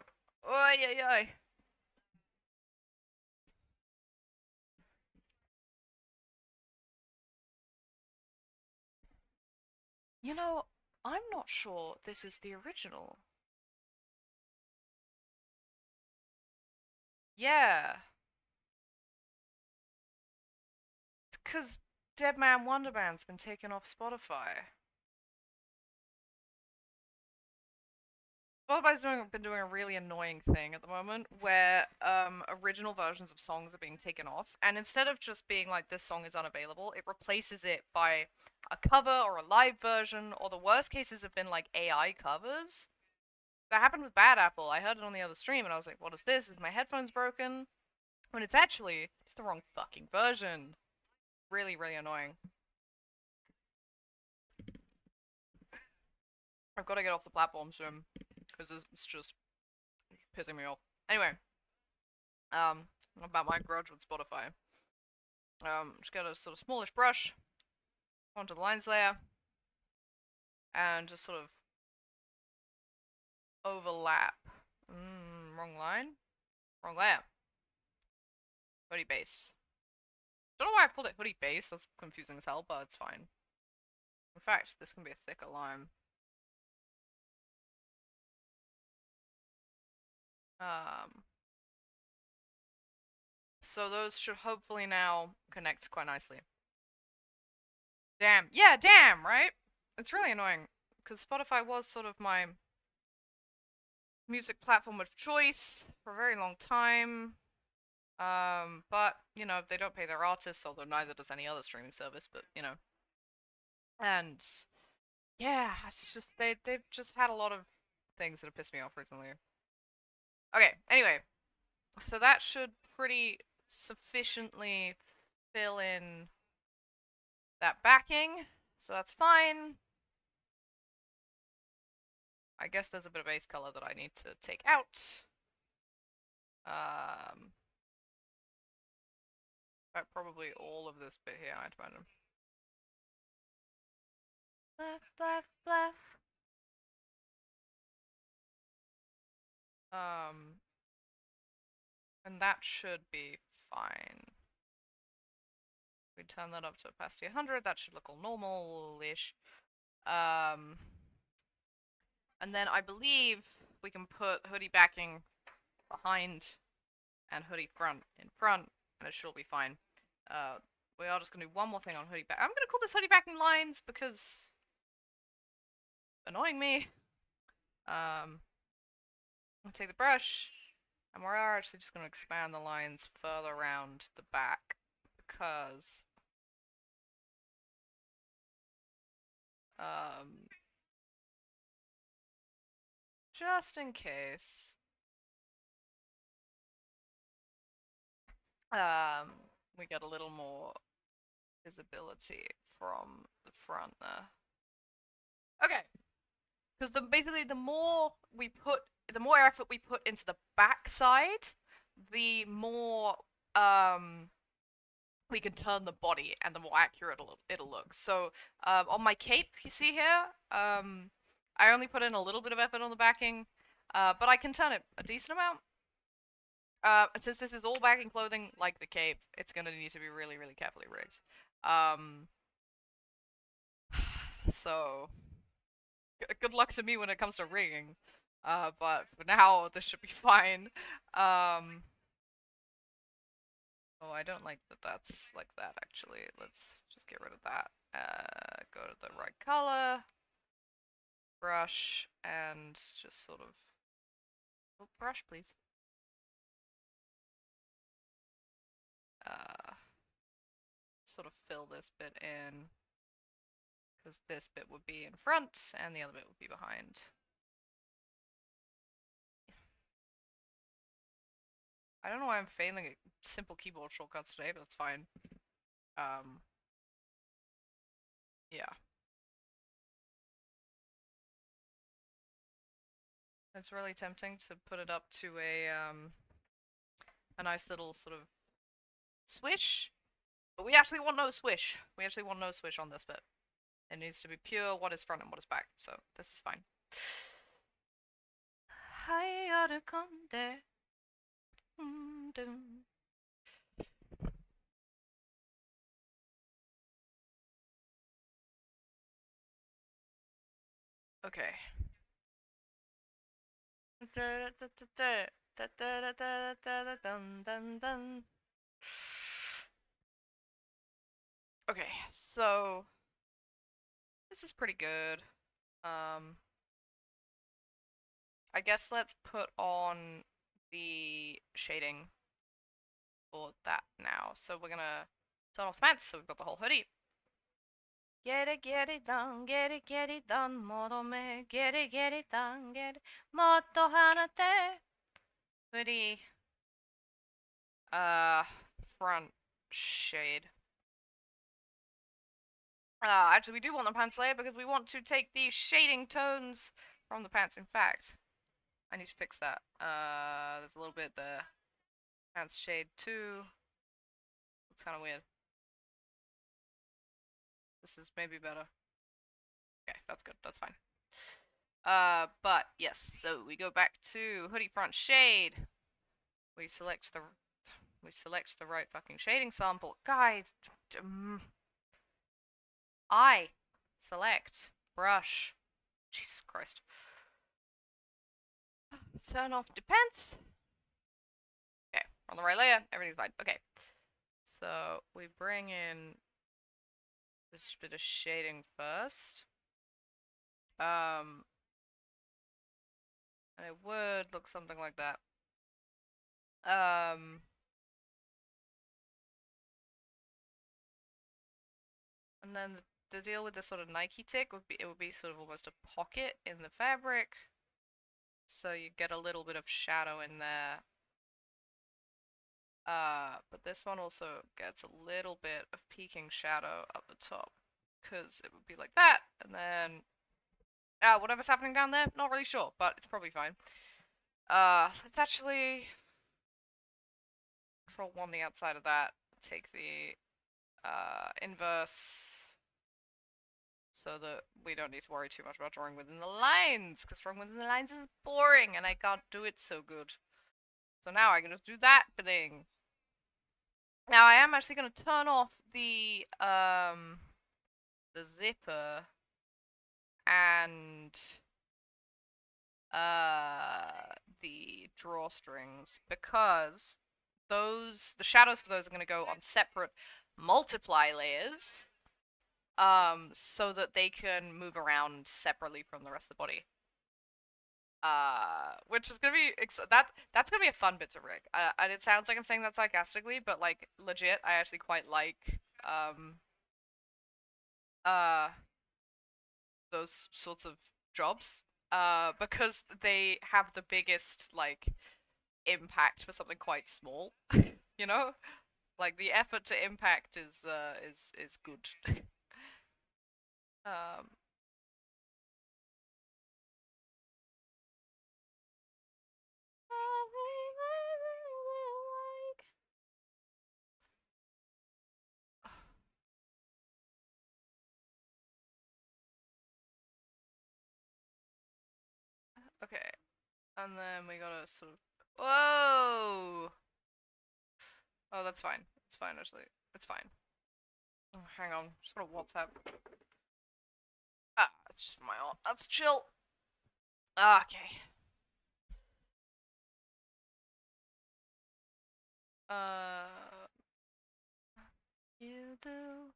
[SPEAKER 1] oi, oi. You know, I'm not sure this is the original. Yeah. It's because Dead Man Wonder Band's been taken off Spotify. Spotify's been doing a really annoying thing at the moment where original versions of songs are being taken off, and instead of just being like this song is unavailable, it replaces it by a cover or a live version, or the worst cases have been like AI covers. That happened with Bad Apple. I heard it on the other stream and I was like, what is this? Is my headphones broken? When it's actually just the wrong fucking version. Really, really annoying. I've got to get off the platform soon because it's just pissing me off. Anyway, about my grudge with Spotify. Just get a sort of smallish brush onto the lines layer and just sort of overlap. Wrong line, wrong layer. Hoodie base. Don't know why I called it hoodie base. That's confusing as hell, but it's fine. In fact, this can be a thicker line. So those should hopefully now connect quite nicely. Damn. Yeah, damn, right? It's really annoying, because Spotify was sort of my music platform of choice for a very long time. But, you know, they don't pay their artists, although neither does any other streaming service, but, you know. And, yeah, it's just, they've just had a lot of things that have pissed me off recently. Okay, anyway. So that should pretty sufficiently fill in that backing, so that's fine. I guess there's a bit of base color that I need to take out. Probably all of this bit here, I'd imagine. Bluff, bluff, bluff. And that should be fine. We turn that up to opacity 100, that should look all normal-ish. And then I believe we can put hoodie backing behind and hoodie front in front, and it should be fine. We are just gonna do one more thing on hoodie back. I'm gonna call this hoodie backing lines because annoying me. I'll take the brush, and we're actually just gonna expand the lines further around the back because just in case. We get a little more visibility from the front there. Okay. Because basically the more we put the more effort we put into the back side, the more we can turn the body and the more accurate it'll look. So on my cape, you see here, I only put in a little bit of effort on the backing, but I can turn it a decent amount. Since this is all backing clothing, like the cape, it's gonna need to be really, really carefully rigged. So good luck to me when it comes to rigging. But for now, this should be fine. Oh, I don't like that that's like that, actually. Let's just get rid of that. Go to the right color, brush, and just sort of... Oh, brush, please. Sort of fill this bit in, because this bit would be in front, and the other bit would be behind. I don't know why I'm failing simple keyboard shortcuts today, but that's fine. Yeah. It's really tempting to put it up to a nice little sort of swish, but we actually want no swish. We actually want no swish on this bit. It needs to be pure what is front and what is back, so this is fine. Okay. Okay, so this is pretty good. I guess let's put on the shading for that now. So we're gonna turn off the pants, so we've got the whole hoodie. Get it done, get it done, modome, get it done, motto hanate. Hoodie, front shade. Actually we do want the pants layer because we want to take the shading tones from the pants. In fact, I need to fix that. There's a little bit there. Pants shade 2. Looks kind of weird. This is maybe better. Okay, that's good. That's fine. But yes, so we go back to hoodie front shade. We select the right fucking shading sample. Guys, I select brush. Jesus Christ. Turn off depends. Okay, we're on the right layer. Everything's fine. Okay. So we bring in this bit of shading first. And it would look something like that. And then the deal with this sort of Nike tick would be, it would be sort of almost a pocket in the fabric. So you get a little bit of shadow in there. But this one also gets a little bit of peeking shadow up the top. Because it would be like that, and then... whatever's happening down there, not really sure, but it's probably fine. Let's actually... Control-1 the outside of that. Take the, inverse... so that we don't need to worry too much about drawing within the lines, because drawing within the lines is boring, and I can't do it so good. So now I can just do that thing. Now I am actually going to turn off the zipper and the drawstrings, because the shadows for those are going to go on separate multiply layers, so that they can move around separately from the rest of the body. Which is gonna be that's gonna be a fun bit to rig. And it sounds like I'm saying that sarcastically, but like legit, I actually quite like those sorts of jobs. Because they have the biggest like impact for something quite small. You know, like the effort to impact is good. um. And then we gotta sort of. Whoa! Oh, that's fine. It's fine, actually. It's fine. Oh, hang on. Just got a WhatsApp. Ah, it's just my aunt. That's chill. Okay. Uh. You do.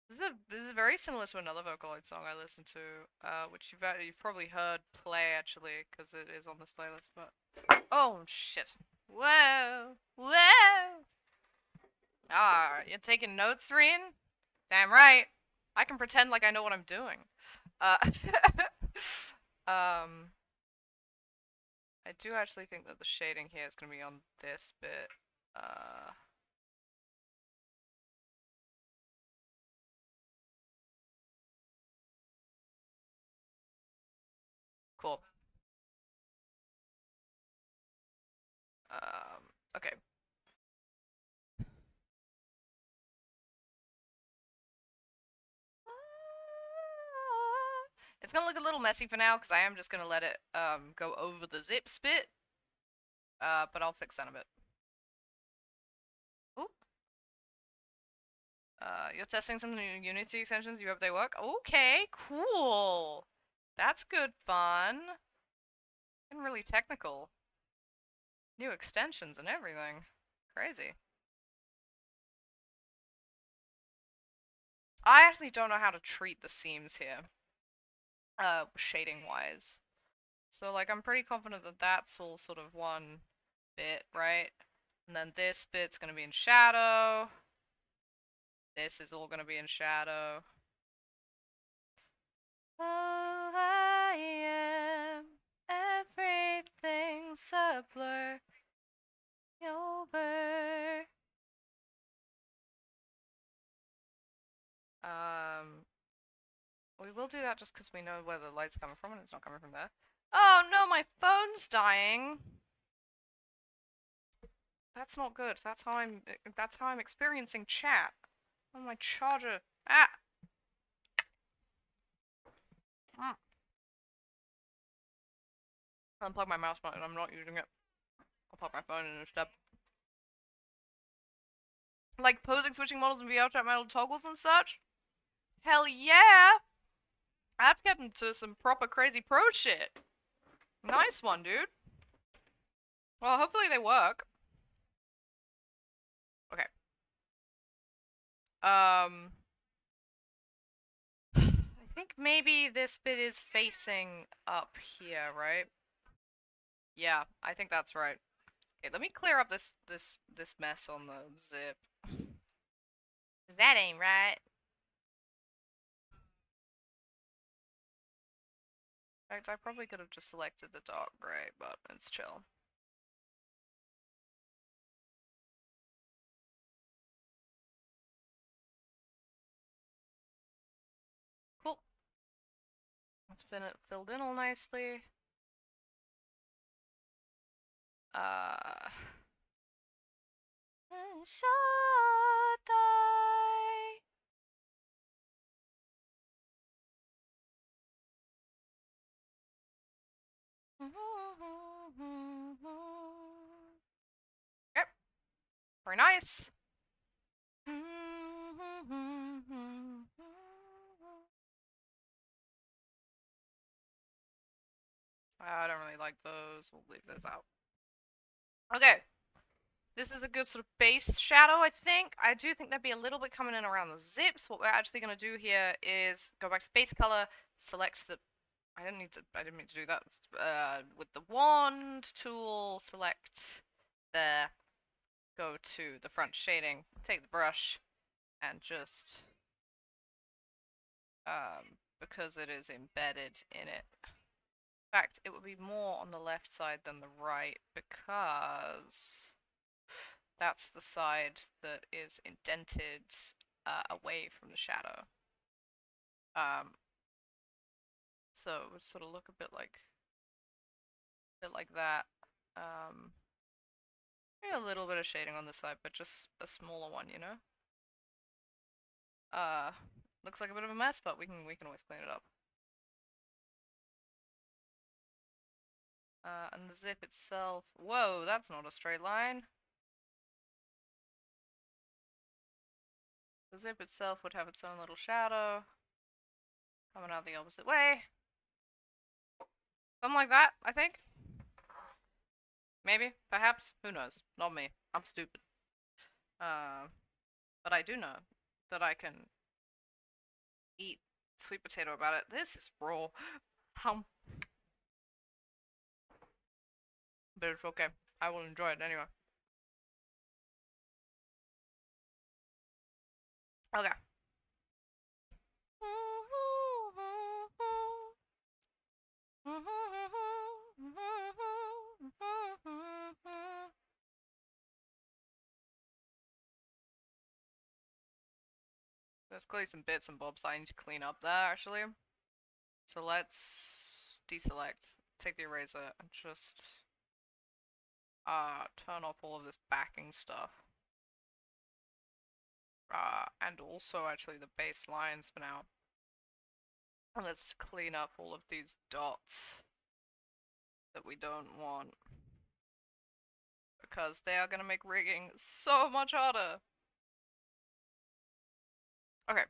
[SPEAKER 1] This is very similar to another Vocaloid song I listened to, which you've probably heard play actually, because it is on this playlist. But oh shit! Whoa, whoa! Ah, you're taking notes, Reen? Damn right. I can pretend like I know what I'm doing. Uh, um, I do actually think that the shading here is gonna be on this bit. Uh, cool. Okay. It's gonna look a little messy for now because I am just gonna let it go over the zips bit. But I'll fix that in a bit. Ooh. You're testing some new Unity extensions. You hope they work. Okay, cool. That's good fun. And really technical. New extensions and everything. Crazy. I actually don't know how to treat the seams here. Shading wise. So like I'm pretty confident that that's all sort of one bit, right? And then this bit's gonna be in shadow. This is all gonna be in shadow. Oh, I am everything's a blur. Over. We will do that just because we know where the light's coming from and it's not coming from there. Oh no, my phone's dying. That's not good. That's how I'm experiencing chat. Oh, my charger. Ah. Mm. Unplug my mouse button. I'm not using it. I'll plug my phone in instead. Like posing switching models and VR chat metal toggles and such? Hell yeah! That's getting to some proper crazy pro shit. Nice one, dude. Well, hopefully they work. Okay. I think maybe this bit is facing up here, right? Yeah, I think that's right. Okay, let me clear up this mess on the zip. 'Cause that ain't right. In fact, I probably could have just selected the dark gray, but it's chill. Cool. That's been filled in all nicely. Uh. Yep. Very nice. I don't really like those. We'll leave those out. Okay. This is a good sort of base shadow, I think. I do think there'd be a little bit coming in around the zips. What we're actually going to do here is go back to base color, select the... I didn't mean to do that. With the wand tool, select there, go to the front shading, take the brush, and just... because it is embedded in it. In fact, it would be more on the left side than the right, because that's the side that is indented away from the shadow. So it would sort of look a bit like that. Maybe a little bit of shading on this side, but just a smaller one, you know? Looks like a bit of a mess, but we can always clean it up. And the zip itself. Whoa, that's not a straight line. The zip itself would have its own little shadow coming out the opposite way. Something like that, I think. Maybe, perhaps, who knows? Not me. I'm stupid. But I do know that I can eat sweet potato about it. This is raw. But it's okay. I will enjoy it anyway. Okay. There's clearly some bits and bobs I need to clean up there, actually. So let's deselect, take the eraser, and just turn off all of this backing stuff. And also actually the base lines for now. And let's clean up all of these dots that we don't want. Because they are gonna make rigging so much harder. Okay.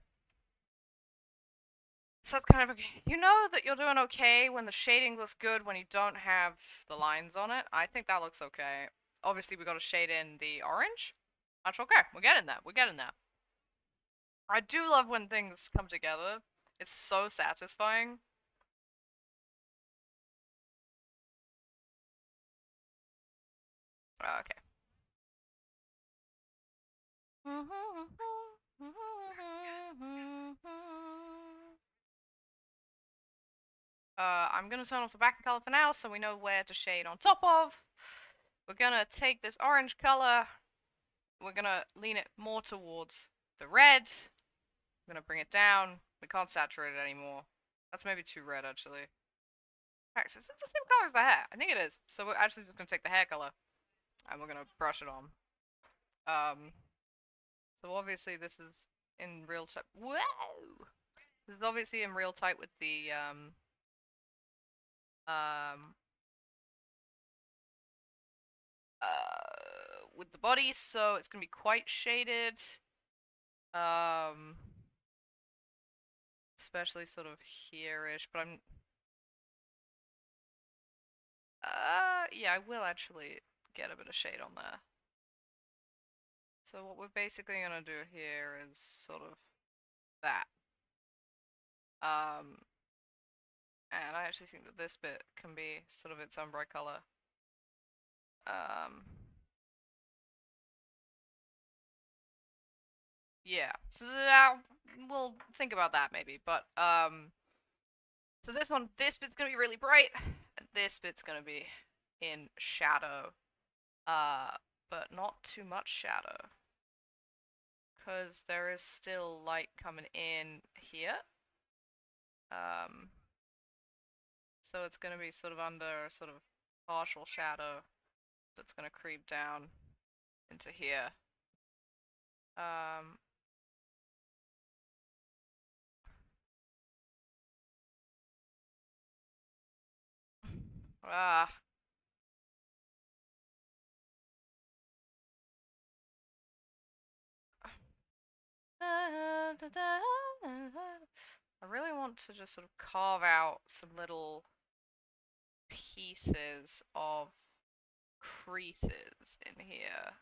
[SPEAKER 1] So that's kind of okay. You know that you're doing okay when the shading looks good when you don't have the lines on it. I think that looks okay. Obviously we gotta shade in the orange. That's okay. We're getting there. We're getting there. I do love when things come together. It's so satisfying. Okay. I'm gonna turn off the backing color for now so we know where to shade on top of. We're gonna take this orange color. We're gonna lean it more towards the red. I'm gonna bring it down. We can't saturate it anymore. That's maybe too red, actually. Actually, it's the same color as the hair. I think it is. So we're actually just gonna take the hair color and we're gonna brush it on. So obviously this is in real time. Whoa! This is obviously in real tight with the with the body, so it's gonna be quite shaded. Especially sort of here-ish, but yeah, I will actually get a bit of shade on there. So what we're basically gonna do here is sort of that. And I actually think that this bit can be sort of its own bright color. Yeah, so we'll think about that maybe, but, so this bit's gonna be really bright, and this bit's gonna be in shadow, but not too much shadow, because there is still light coming in here, so it's gonna be sort of under sort of partial shadow that's gonna creep down into here. Ah. I really want to just sort of carve out some little pieces of creases in here.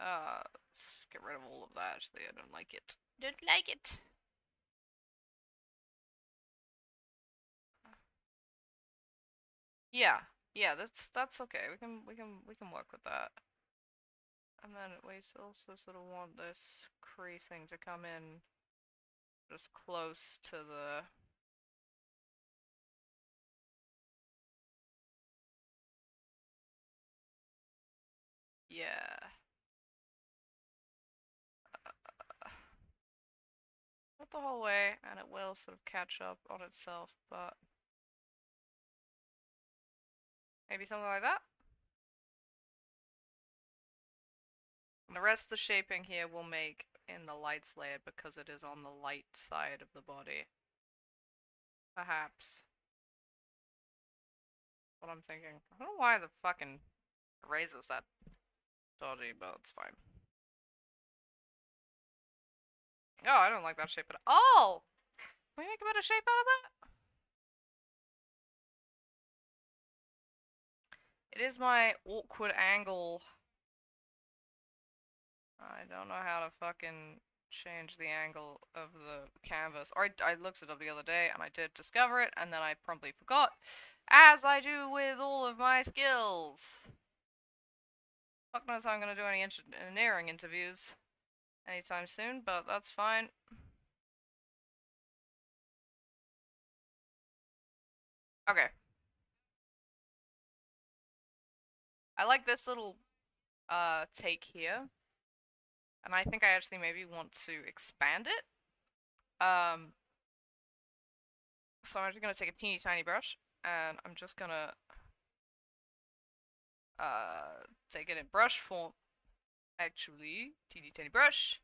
[SPEAKER 1] Let's get rid of all of that. Actually, I don't like it. Don't like it. Yeah, yeah, that's okay. We can work with that. And then we also sort of want this creasing to come in just close to the. Yeah. Not the whole way, and it will sort of catch up on itself, but maybe something like that. And the rest of the shaping here we'll make in the lights layer because it is on the light side of the body. Perhaps. What I'm thinking. I don't know why the fucking eraser's that dodgy, but it's fine. Oh, I don't like that shape at all! Can we make a better shape out of that? It is my awkward angle. I don't know how to fucking change the angle of the canvas. Or I looked it up the other day and I did discover it and then I promptly forgot. As I do with all of my skills. Fuck knows how I'm gonna do any engineering interviews anytime soon, but that's fine. Okay. I like this little take here. And I think I actually maybe want to expand it. So I'm just gonna take a teeny tiny brush and I'm just gonna take it in brush form. Actually, teeny tiny brush.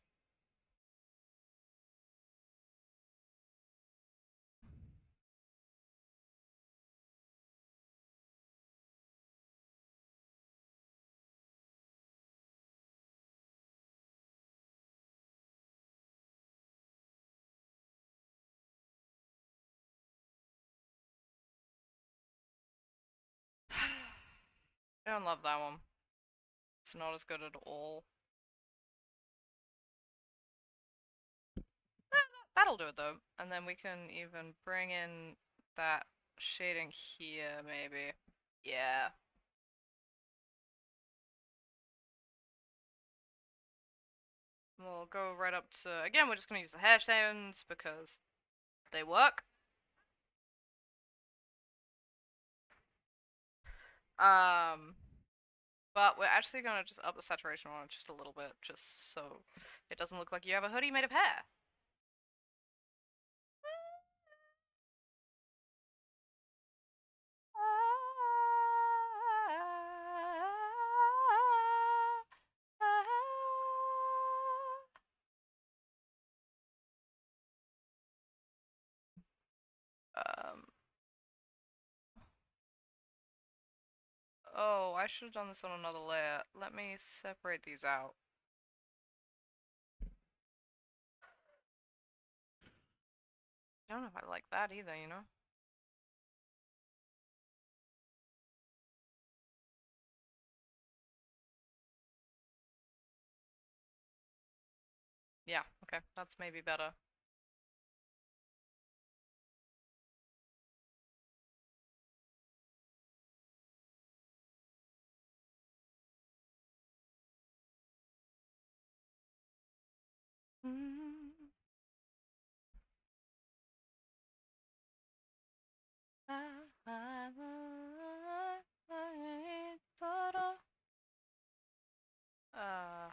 [SPEAKER 1] I don't love that one. It's not as good at all. That'll do it though. And then we can even bring in that shading here, maybe. Yeah. We'll go right up to, again, we're just gonna use the hair tones because they work. But we're actually gonna just up the saturation on it just a little bit, just so it doesn't look like you have a hoodie made of hair. Um, oh, I should have done this on another layer. Let me separate these out. I don't know if I like that either, you know? Yeah, okay, that's maybe better. Uh,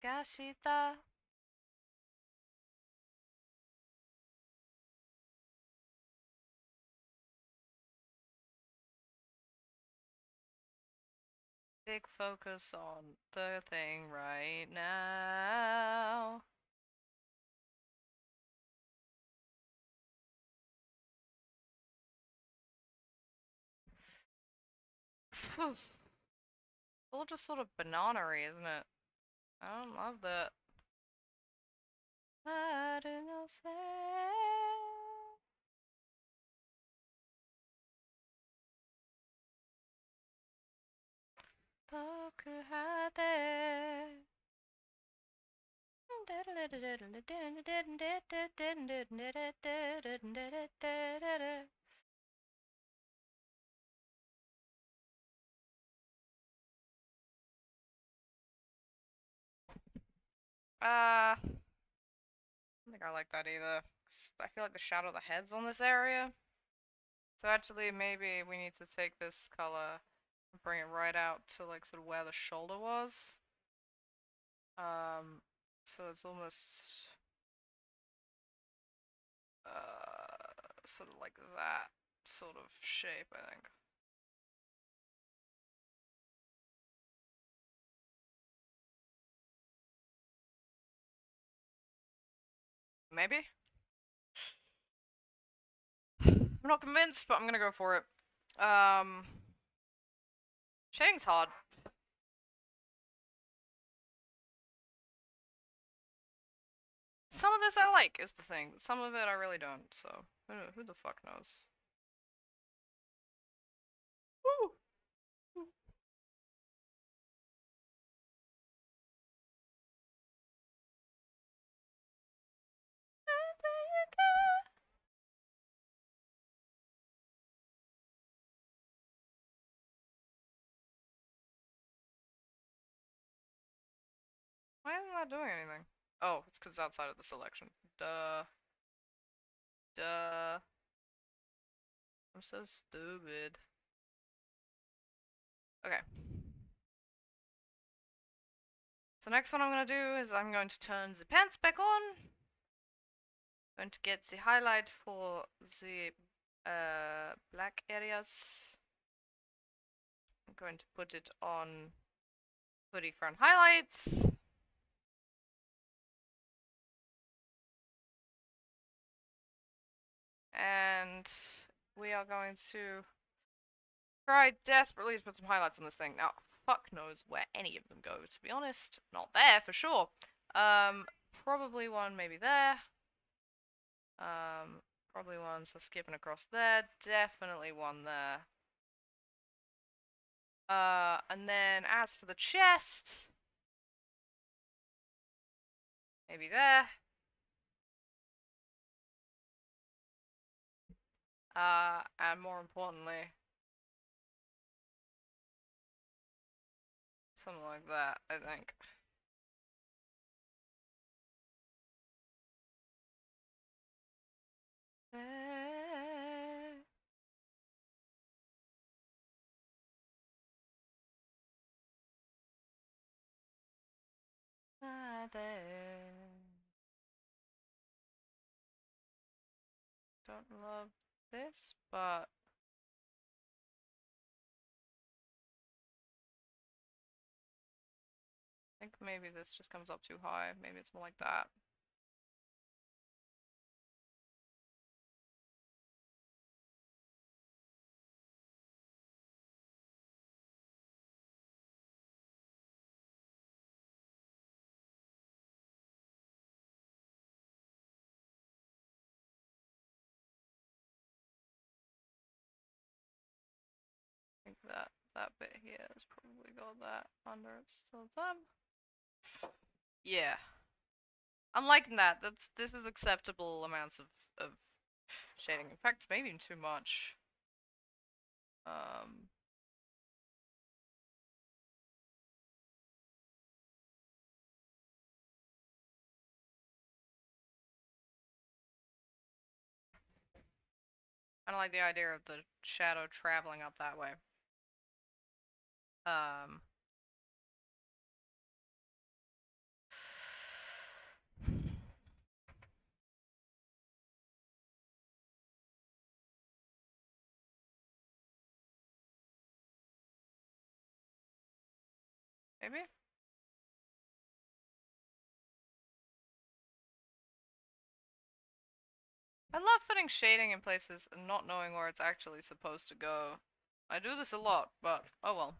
[SPEAKER 1] Gashita. Big focus on the thing right now. All just sort of banana-y, isn't it? I don't love that. I don't know, say. 僕はて I don't think I like that either. I feel like the shadow of the head's on this area. So actually, maybe we need to take this color and bring it right out to like sort of where the shoulder was. So it's almost sort of like that sort of shape, I think. Maybe? I'm not convinced, but I'm gonna go for it. Shading's hard. Some of this I like, is the thing. Some of it I really don't, so who the fuck knows? Woo! Why isn't that doing anything? Oh, it's because it's outside of the selection. Duh. Duh. I'm so stupid. Okay. So next one I'm gonna do is I'm going to turn the pants back on. Going to get the highlight for the black areas. I'm going to put it on hoodie front highlights. And we are going to try desperately to put some highlights on this thing. Now, fuck knows where any of them go, to be honest. Not there, for sure. Probably one maybe there. Probably one, so skipping across there. Definitely one there. And then as for the chest, maybe there. And more importantly, something like that, I think. Don't love this, but I think maybe this just comes up too high. Maybe it's more like that. I think that bit here has probably got that under it still done. Yeah. I'm liking that. This is acceptable amounts of shading. In fact, maybe even too much. I don't like the idea of the shadow traveling up that way. Maybe? I love putting shading in places and not knowing where it's actually supposed to go. I do this a lot, but oh well.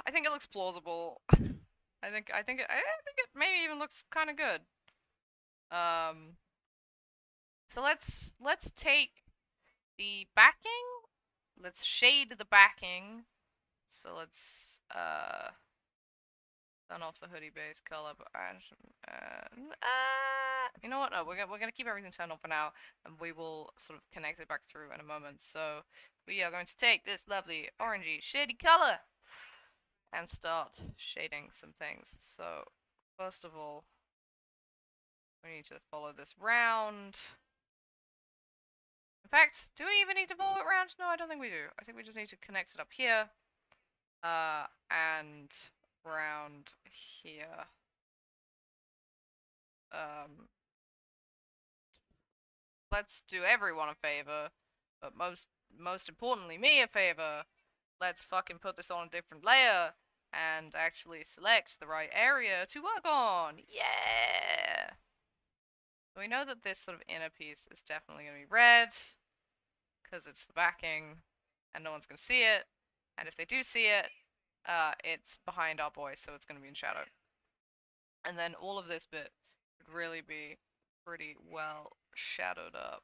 [SPEAKER 1] I think it looks plausible. I think it maybe even looks kind of good. So let's take the backing. Let's shade the backing. So let's turn off the hoodie base color, but you know what? No, we're gonna keep everything turned on for now, and we will sort of connect it back through in a moment. So we are going to take this lovely orangey shady color and start shading some things. So first of all, we need to follow this round. In fact, do we even need to follow it round? No, I don't think we do. I think we just need to connect it up here, and round here. Let's do everyone a favor, but most importantly me a favor. Let's fucking put this on a different layer and actually select the right area to work on. Yeah! we know that this sort of inner piece is definitely going to be red, because it's the backing, and no one's going to see it. And if they do see it, it's behind our boy, so it's going to be in shadow. And then all of this bit would really be pretty well shadowed up.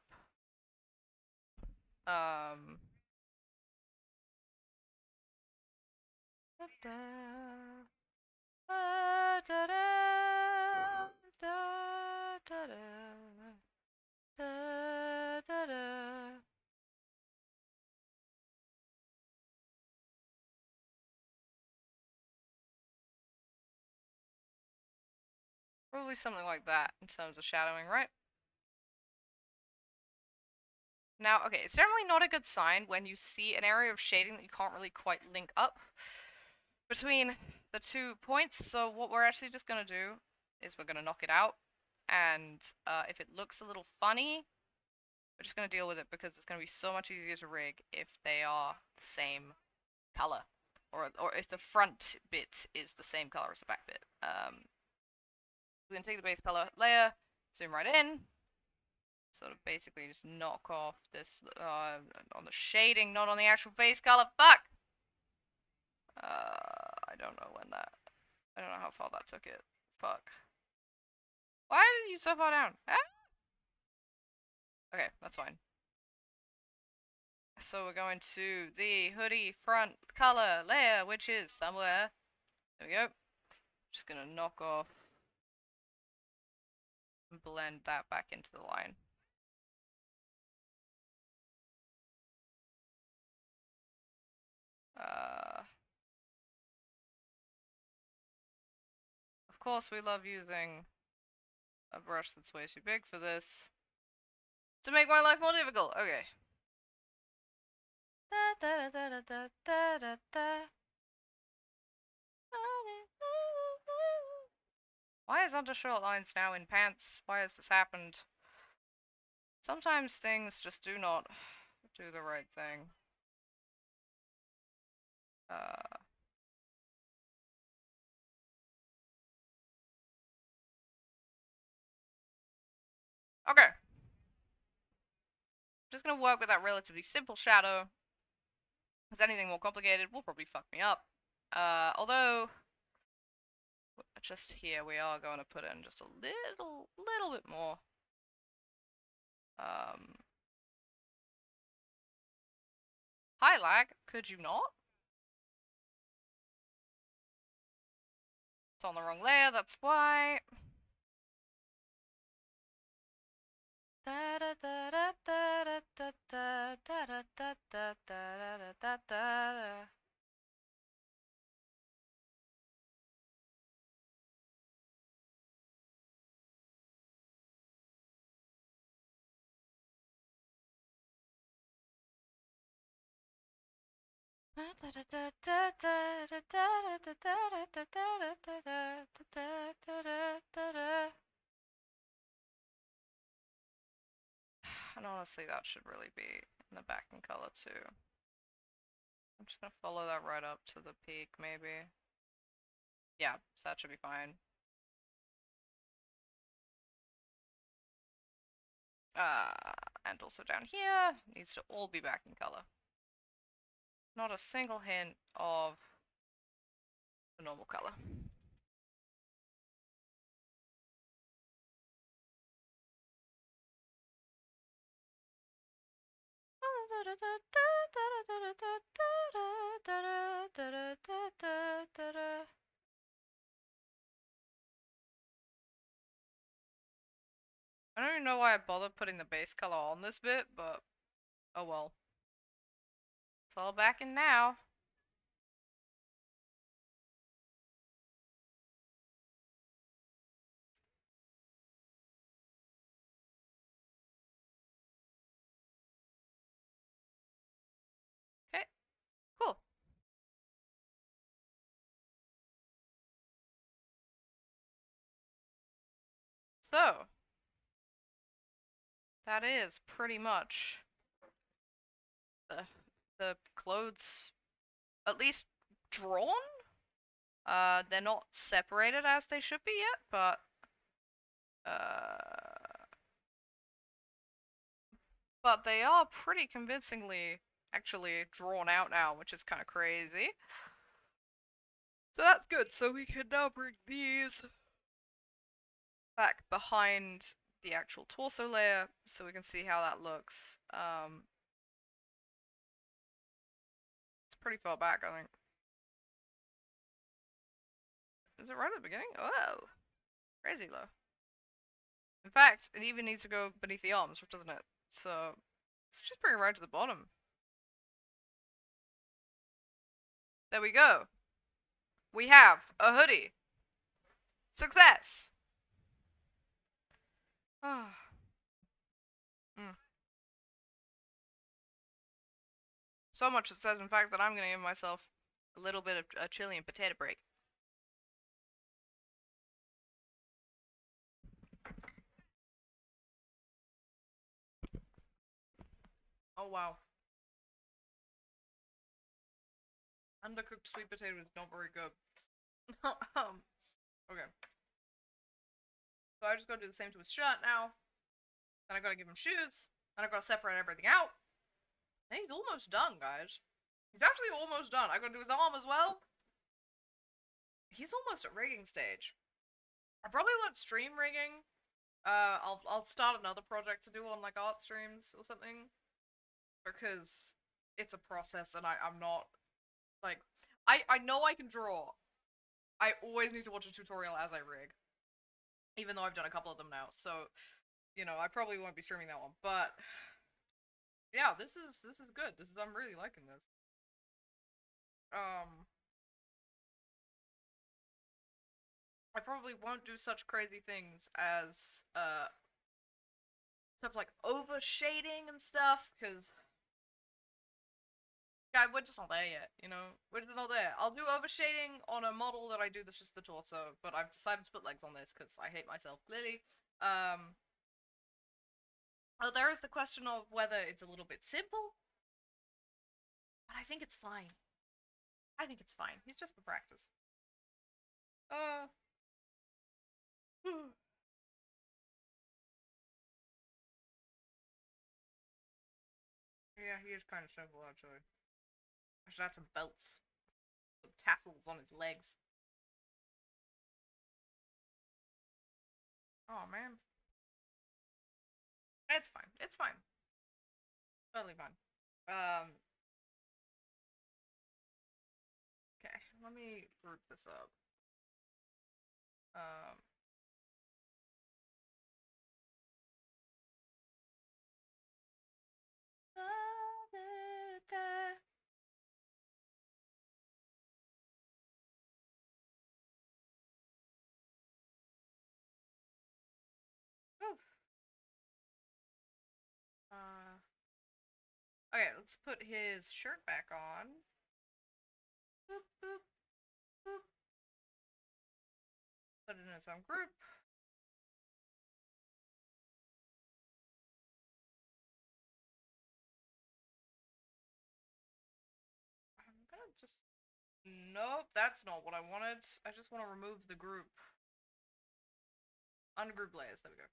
[SPEAKER 1] Probably something like that in terms of shadowing, right? Now, okay, it's generally not a good sign when you see an area of shading that you can't really quite link up between the 2 points. So what we're actually just going to do is we're going to knock it out. And if it looks a little funny, we're just going to deal with it because it's going to be so much easier to rig if they are the same color. Or if the front bit is the same color as the back bit. We can take the base color layer, zoom right in, sort of basically just knock off this on the shading, not on the actual base color. Fuck! I don't know I don't know how far that took it. Fuck. Why did you so far down? Ah! Okay, that's fine. So we're going to the hoodie front color layer, which is somewhere. There we go. Just gonna knock off and blend that back into the line. Of course we love using a brush that's way too big for this to make my life more difficult. Okay. Why is undershort lines now in pants? Why has this happened? Sometimes things just do not do the right thing. Okay. Just gonna work with that relatively simple shadow. Because anything more complicated will probably fuck me up. Although, just here we are going to put in just a little bit more. Hi lag, could you not? It's on the wrong layer, that's why. I And honestly, that should really be in the backing color too. I'm just gonna follow that right up to the peak, maybe. Yeah, so that should be fine. And also down here, needs to all be backing color. Not a single hint of the normal color. I don't even know why I bothered putting the base color on this bit, but oh well. It's all back in now. Okay, cool. So, that is pretty much the clothes, at least drawn. They're not separated as they should be yet, but but they are pretty convincingly actually drawn out now, which is kind of crazy. So that's good. So we can now bring these back behind the actual torso layer so we can see how that looks. It's pretty far back, I think. Is it right at the beginning? Oh, crazy low. In fact, it even needs to go beneath the arms, doesn't it? So let's just bring it right to the bottom. There we go. We have a hoodie. Success! Ah. So much success, in fact, that I'm gonna give myself a little bit of a chili and potato break. Oh wow. Undercooked sweet potato is not very good. Okay. So I just gotta do the same to his shirt now. Then I gotta give him shoes. Then I gotta separate everything out. And he's almost done, guys. He's actually almost done. I gotta do his arm as well. He's almost at rigging stage. I probably won't stream rigging. I'll start another project to do on like art streams or something. Because it's a process and I'm not like I know I can draw. I always need to watch a tutorial as I rig. Even though I've done a couple of them now, so you know, I probably won't be streaming that one, but yeah, this is good. I'm really liking this. I probably won't do such crazy things as stuff like over shading and stuff, because yeah, we're just not there yet, you know? We're just not there. I'll do overshading on a model that I do that's just the torso, but I've decided to put legs on this because I hate myself, clearly. Oh, there is the question of whether it's a little bit simple, but I think it's fine. I think it's fine. He's just for practice. Yeah, he is kind of simple, actually. I should add some belts. Some tassels on his legs. Oh, man. It's fine. It's fine. Totally fine. Okay, let me group this up. Um, okay, let's put his shirt back on. Boop, boop, boop. Put it in its own group. I'm gonna just... Nope, that's not what I wanted. I just want to remove the group. Ungroup layers, there we go.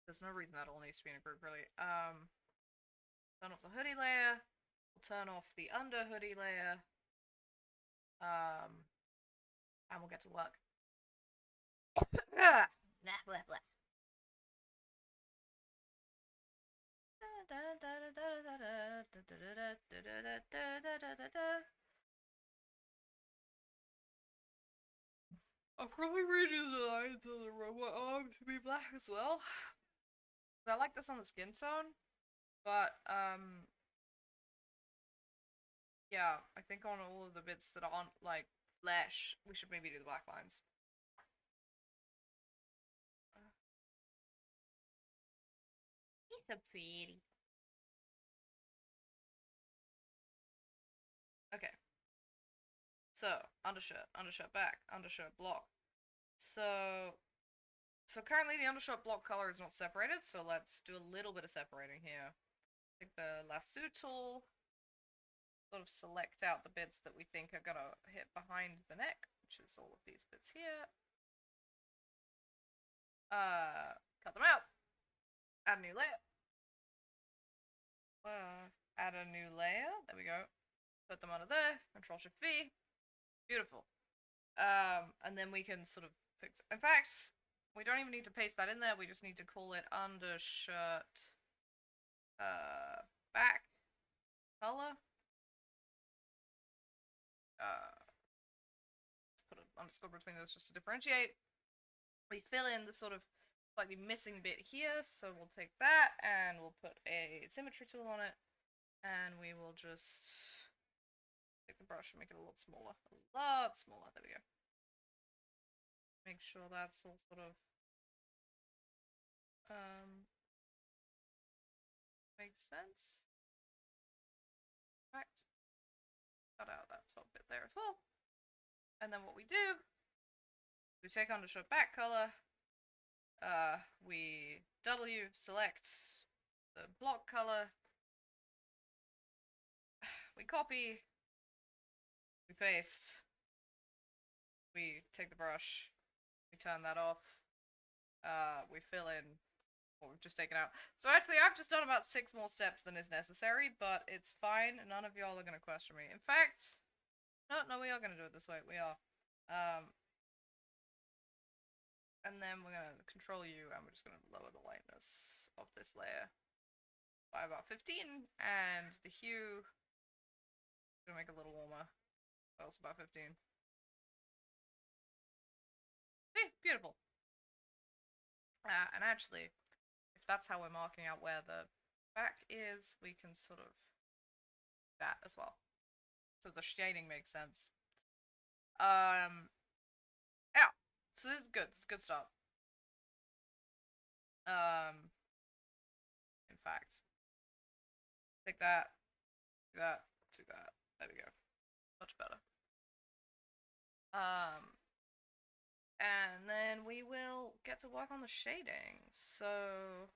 [SPEAKER 1] There's no reason that all needs to be in a group, really. Turn off the hoodie layer. We'll turn off the under hoodie layer. And we'll get to work. Blah, blah, blah. I'll probably redo the lines on the robot arm to be black as well. I like this on the skin tone, but yeah, I think on all of the bits that aren't like flesh, we should maybe do the black lines. He's so pretty. Okay. So, undershirt back, undershirt block. So currently the undershirt block color is not separated, so let's do a little bit of separating here. Take the lasso tool, sort of select out the bits that we think are gonna hit behind the neck, which is all of these bits here. Cut them out. Add a new layer. Add a new layer. There we go. Put them under there. Control Shift V. Beautiful. And then we can sort of fix it. In fact, we don't even need to paste that in there. We just need to call it undershirt back color. Put an underscore between those just to differentiate. We fill in the sort of slightly missing bit here, so we'll take that and we'll put a symmetry tool on it, and we will just take the brush and make it a lot smaller. A lot smaller. There we go. Make sure that's all sort of makes sense. Right. Cut out that top bit there as well. And then what we do, we take undershirt back color, we select the block color, we copy, we paste, we take the brush, we turn that off, we fill in what we've just taken out. So actually I've just done about 6 more steps than is necessary, but it's fine, none of y'all are going to question me. In fact, no, we are going to do it this way, we are. And then we're going to control U, and we're just going to lower the lightness of this layer by about 15, and the hue, going to make it a little warmer, but also about 15. See? Beautiful. And actually, if that's how we're marking out where the back is, we can sort of do that as well. So the shading makes sense. Yeah. So this is good. This is a good start. In fact, take that, do that, do that. There we go. Much better. And then we will get to work on the shading. So,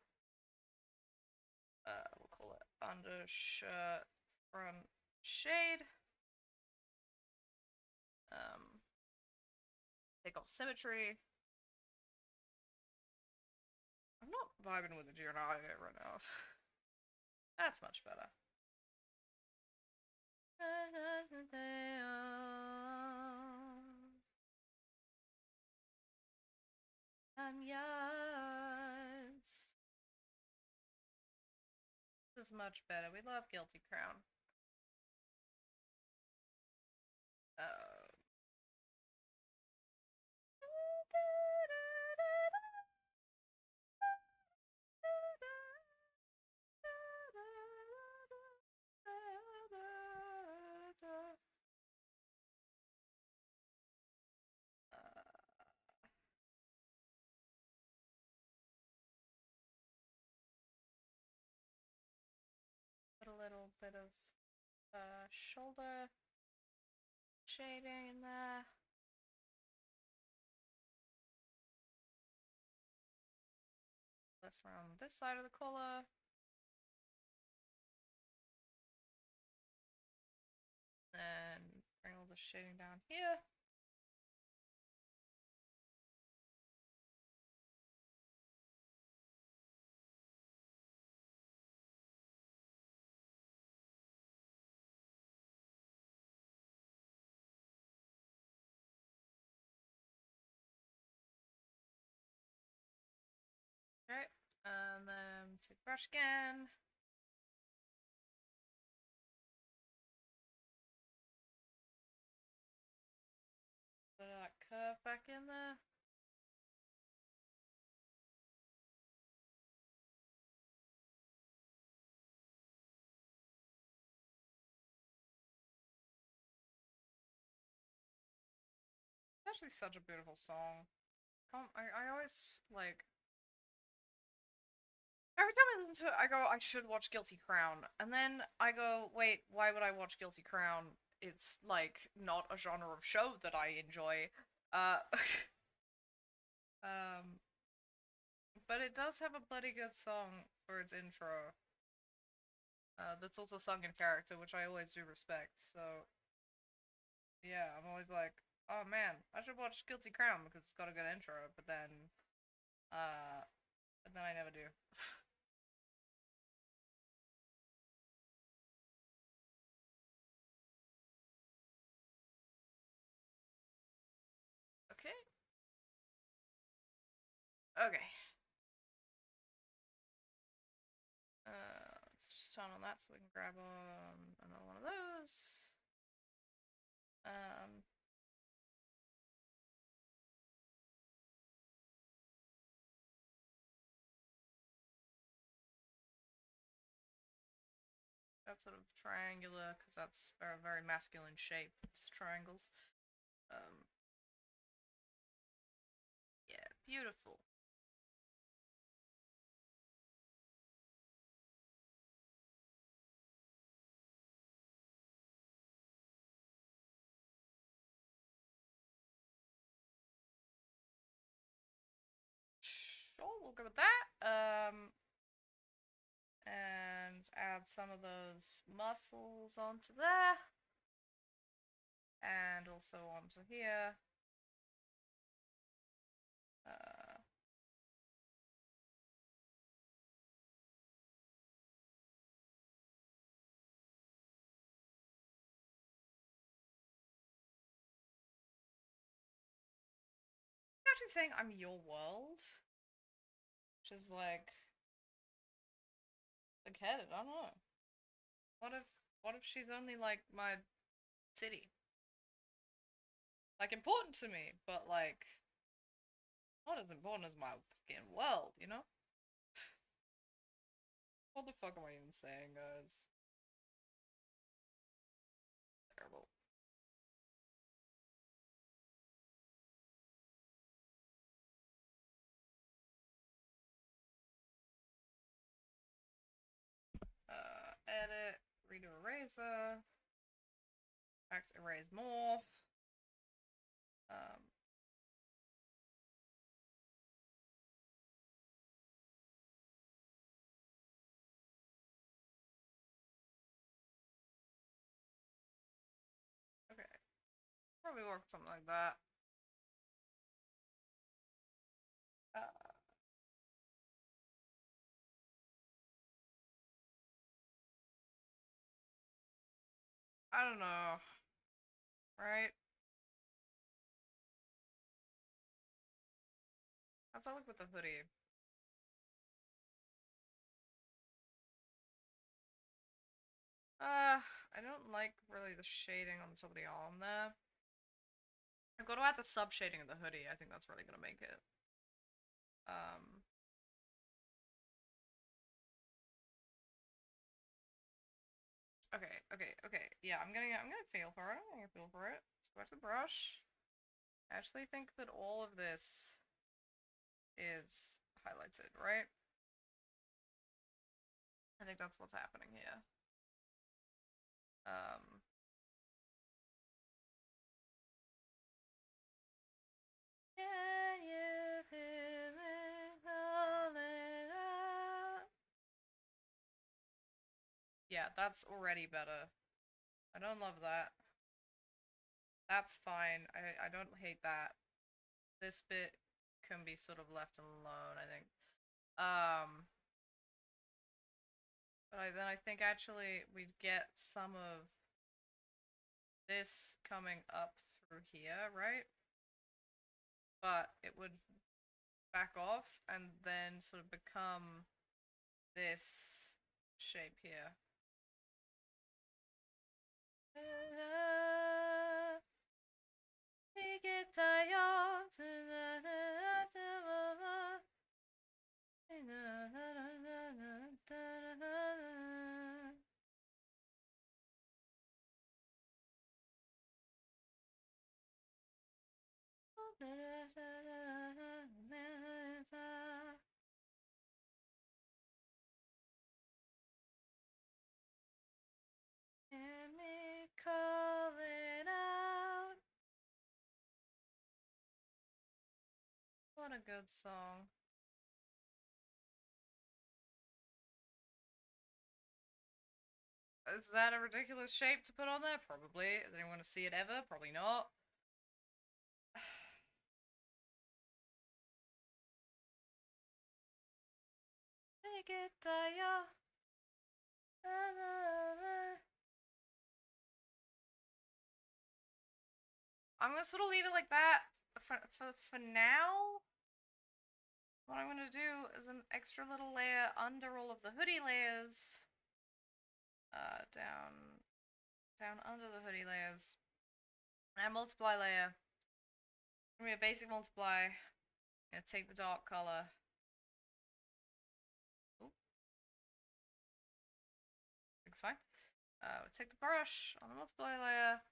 [SPEAKER 1] we'll call it undershirt front shade. Take off symmetry. I'm not vibing with the GNI right now. That's much better. I'm yours. This is much better. We love Guilty Crown. Put a little bit of shoulder shading in there. Less around this side of the collar. Then bring all the shading down here. Okay, and then take the brush again. Put that curve back in there. It's actually such a beautiful song. I always, like, every time I listen to it, I go, I should watch Guilty Crown. And then I go, wait, why would I watch Guilty Crown? It's, like, not a genre of show that I enjoy. But it does have a bloody good song for its intro. That's also sung in character, which I always do respect, so... Yeah, I'm always like, oh man, I should watch Guilty Crown because it's got a good intro, but then I never do. Okay. Let's just turn on that so we can grab another one of those. That's sort of triangular because that's a very masculine shape. It's triangles. Yeah, beautiful. Sure, we'll go with that. And add some of those muscles onto there. And also onto here. Actually saying I'm your world, which is like big-headed. I don't know. What if she's only like my city? Like important to me, but like not as important as my fucking world, you know? What the fuck am I even saying, guys? Terrible. Edit, redo eraser, back to erase morph. Um, okay, probably work something like that. I don't know, right? How's that look with the hoodie? I don't like really the shading on the top of the arm there. I've got to add the sub shading of the hoodie. I think that's really gonna make it. Um, okay. Yeah, I'm gonna feel for it. I'm gonna feel for it. Let's go back to the brush. I actually think that all of this is highlighted, right? I think that's what's happening here. Um, Can you hear me calling out? Yeah, that's already better. I don't love that. That's fine. I don't hate that. This bit can be sort of left alone, I think. But then I think actually we'd get some of this coming up through here, right? But it would back off and then sort of become this shape here. Hear me calling out. What a good song. Is that a ridiculous shape to put on there? Probably. Does anyone want to see it ever? Probably not. I'm gonna sort of leave it like that for now. What I'm gonna do is an extra little layer under all of the hoodie layers. Down under the hoodie layers. And a multiply layer. Give me a basic multiply. I'm gonna take the dark color. Oop. It's fine. We'll take the brush on the multiply layer.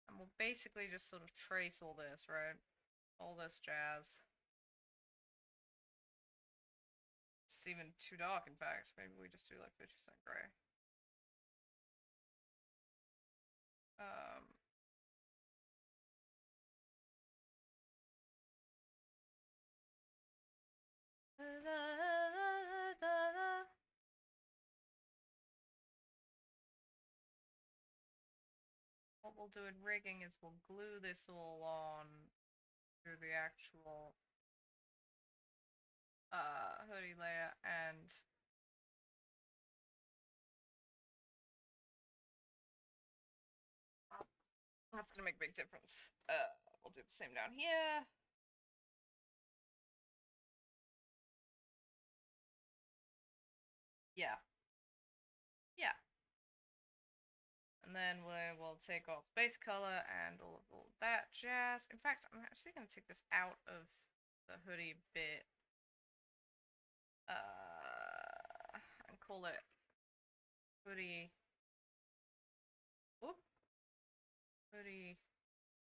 [SPEAKER 1] And we'll basically just sort of trace all this, right? All this jazz. It's even too dark, in fact. Maybe we just do like 50% gray. What we'll do in rigging is we'll glue this all on through the actual hoodie layer, and that's gonna make a big difference. We'll do the same down here. Yeah. Yeah. And then we will take off base color and all of that jazz. In fact, I'm actually gonna take this out of the hoodie bit. And call it hoodie. Oop. Hoodie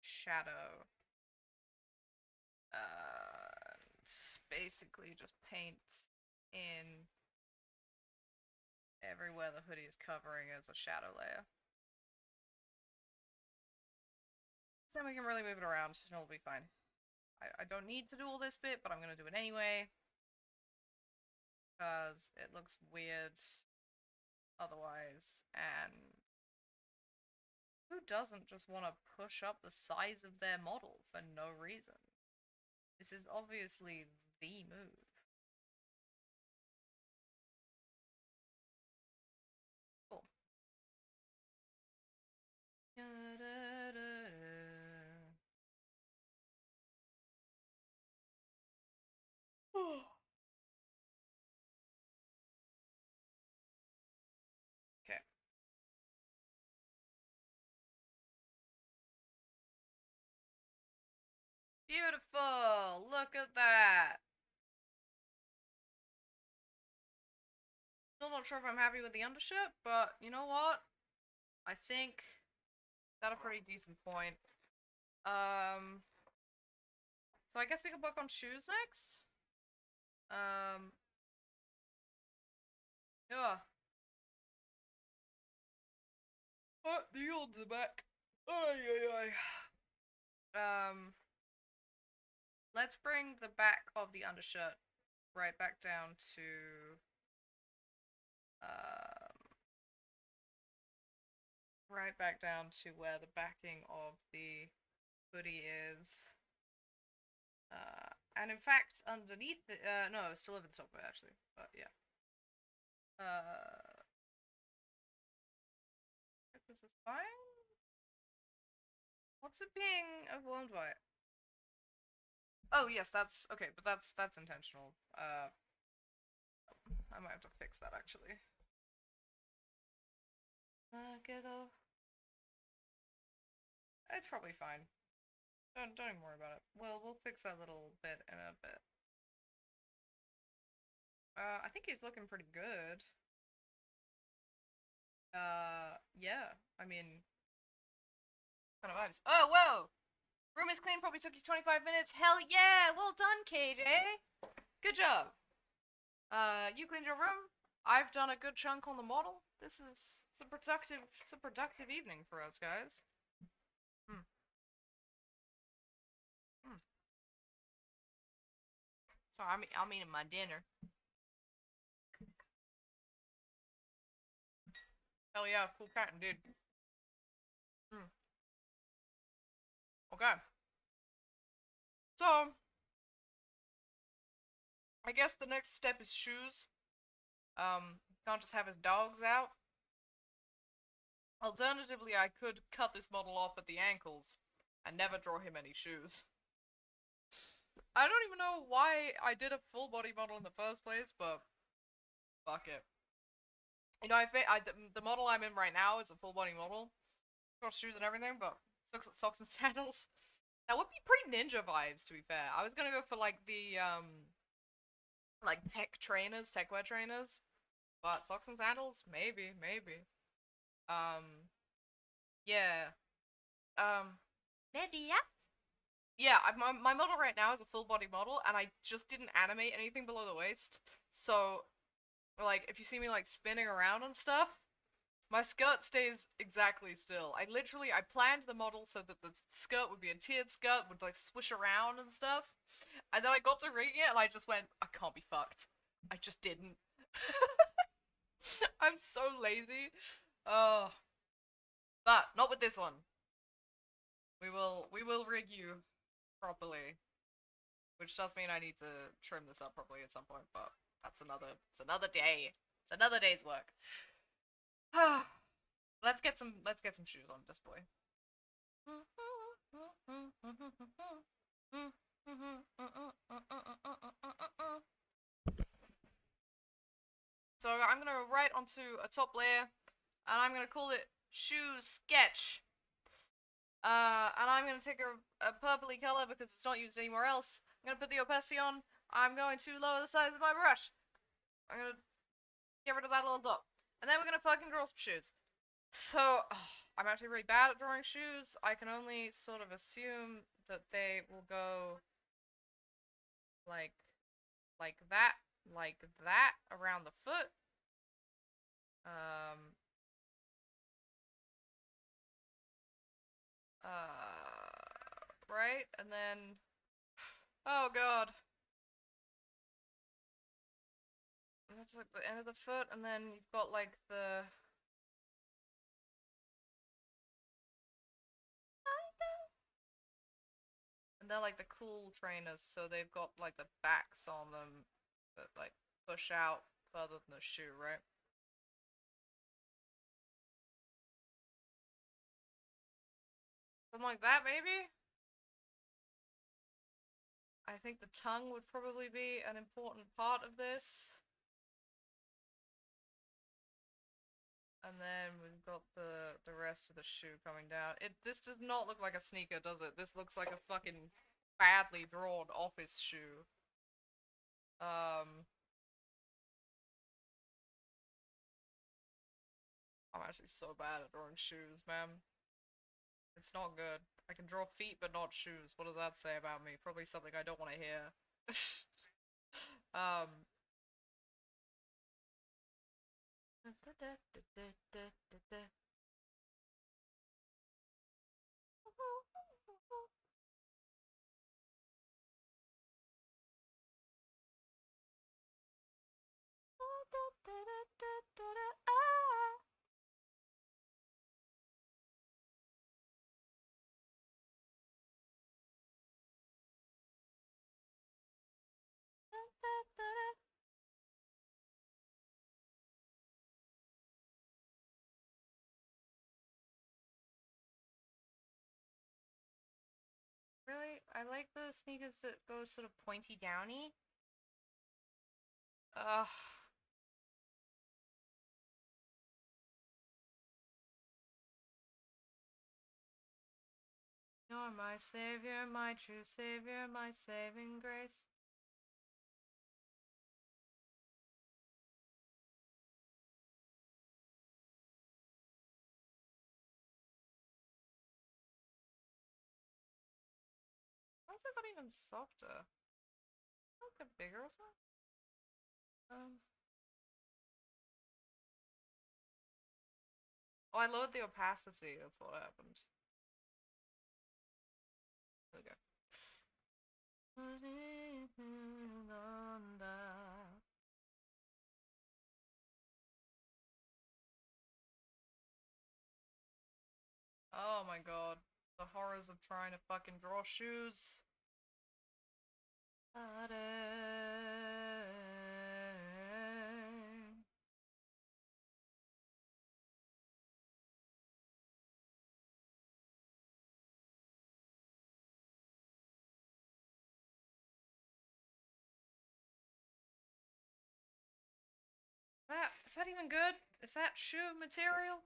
[SPEAKER 1] shadow. Basically just paint in everywhere the hoodie is covering as a shadow layer. So then we can really move it around and it'll be fine. I don't need to do all this bit, but I'm gonna do it anyway. Because it looks weird otherwise, and who doesn't just want to push up the size of their model for no reason? This is obviously the move. Cool. Okay. Beautiful! Look at that! Still not sure if I'm happy with the undershirt, but you know what? I think that's a pretty decent point. So I guess we can work on shoes next? Yeah. Oh, the old the back. Ay, ay, ay. Let's bring the back of the undershirt right back down to, right back down to where the backing of the hoodie is. And in fact, underneath it, no, it's still over the top of it actually, but yeah. Is this fine? What's it being overwhelmed by? Oh yes, that's okay, but that's intentional. I might have to fix that actually. Get off. It's probably fine. Don't even worry about it. We'll fix that little bit in a bit. I think he's looking pretty good. Yeah. I mean, kind of vibes. Oh, whoa! Room is clean. Probably took you 25 minutes. Hell yeah! Well done, KJ. Good job. You cleaned your room. I've done a good chunk on the model. This is it's a productive evening for us guys. Hmm. Hmm. So I'm eating my dinner. Hell yeah, full cat indeed. Hmm. Okay. So I guess the next step is shoes. Can't just have his dogs out. Alternatively, I could cut this model off at the ankles and never draw him any shoes. I don't even know why I did a full body model in the first place, but fuck it. You know, the model I'm in right now is a full body model. Got shoes and everything, but socks and sandals. That would be pretty ninja vibes, to be fair. I was gonna go for like the like tech wear trainers, but socks and sandals, maybe. Um, yeah. Maybe, yeah. Yeah, my model right now is a full body model, and I just didn't animate anything below the waist. So, like, if you see me like spinning around and stuff, my skirt stays exactly still. I planned the model so that the skirt would be a tiered skirt, would like swish around and stuff. And then I got to rigging it and I just went, I can't be fucked. I just didn't. I'm so lazy. Oh, but not with this one. We will rig you properly, which does mean I need to trim this up properly at some point, but it's another day. It's another day's work. Let's get some shoes on this boy. So I'm gonna write onto a top layer, and I'm gonna call it shoes sketch. And I'm gonna take a purpley color because it's not used anywhere else. I'm gonna put the opacity on. I'm going to lower the size of my brush. I'm gonna get rid of that little dot. And then we're gonna fucking draw some shoes. So, I'm actually really bad at drawing shoes. I can only sort of assume that they will go like like that, like that around the foot. Um right? And then oh god. That's like the end of the foot, and then you've got like the and they're like the cool trainers, so they've got like the backs on them that like push out further than the shoe, right? Something like that, maybe? I think the tongue would probably be an important part of this. And then we've got the rest of the shoe coming down. This does not look like a sneaker, does it? This looks like a fucking badly drawn office shoe. Um I'm actually so bad at drawing shoes, man. It's not good. I can draw feet but not shoes. What does that say about me? Probably something I don't want to hear. um Really? I like the sneakers that go sort of pointy downy. Ugh. You're my savior, my true savior, my saving grace. Why has it got even softer? Not get bigger or something? Oh, I lowered the opacity. That's what happened. There we go. Oh my god. The horrors of trying to fucking draw shoes. Is that even good? Is that shoe material?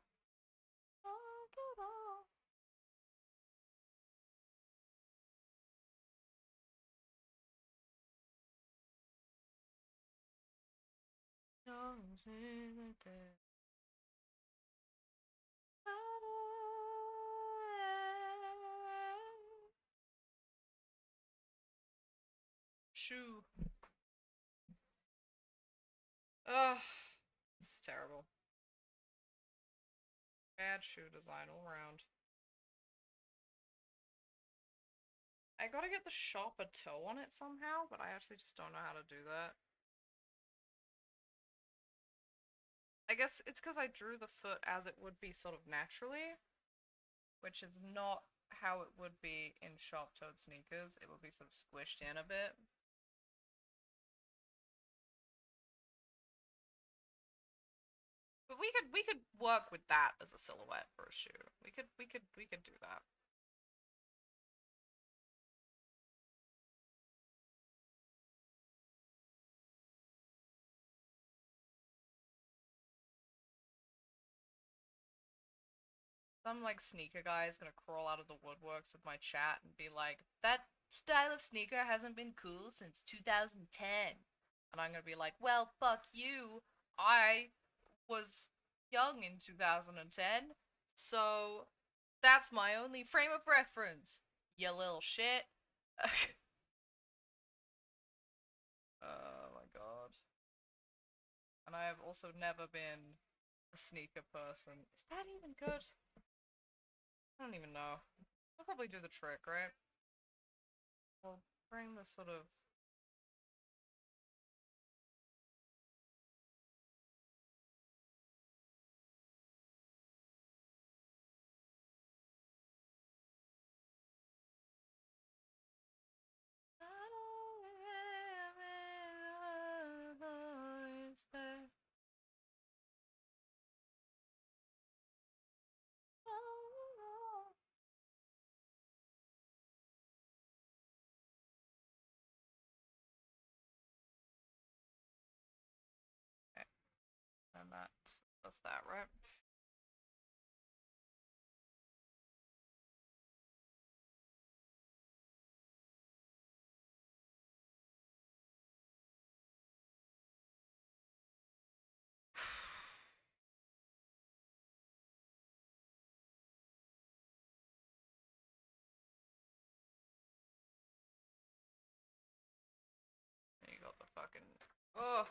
[SPEAKER 1] Shoe. Ugh. This is terrible. Bad shoe design all around. I gotta get the shop a toe on it somehow, but I actually just don't know how to do that. I guess it's because I drew the foot as it would be sort of naturally, which is not how it would be in shop-toed sneakers. It would be sort of squished in a bit. But we could work with that as a silhouette for a shoe. We could do that. Some like sneaker guy is gonna crawl out of the woodworks of my chat and be like, "That style of sneaker hasn't been cool since 2010," and I'm gonna be like, "Well, fuck you. I was young in 2010, so that's my only frame of reference. You little shit." Oh my god. And I have also never been a sneaker person. Is that even good? I don't even know. I'll probably do the trick, right? We'll bring this sort of... Okay, and that's that, right? You got the fucking... Ugh.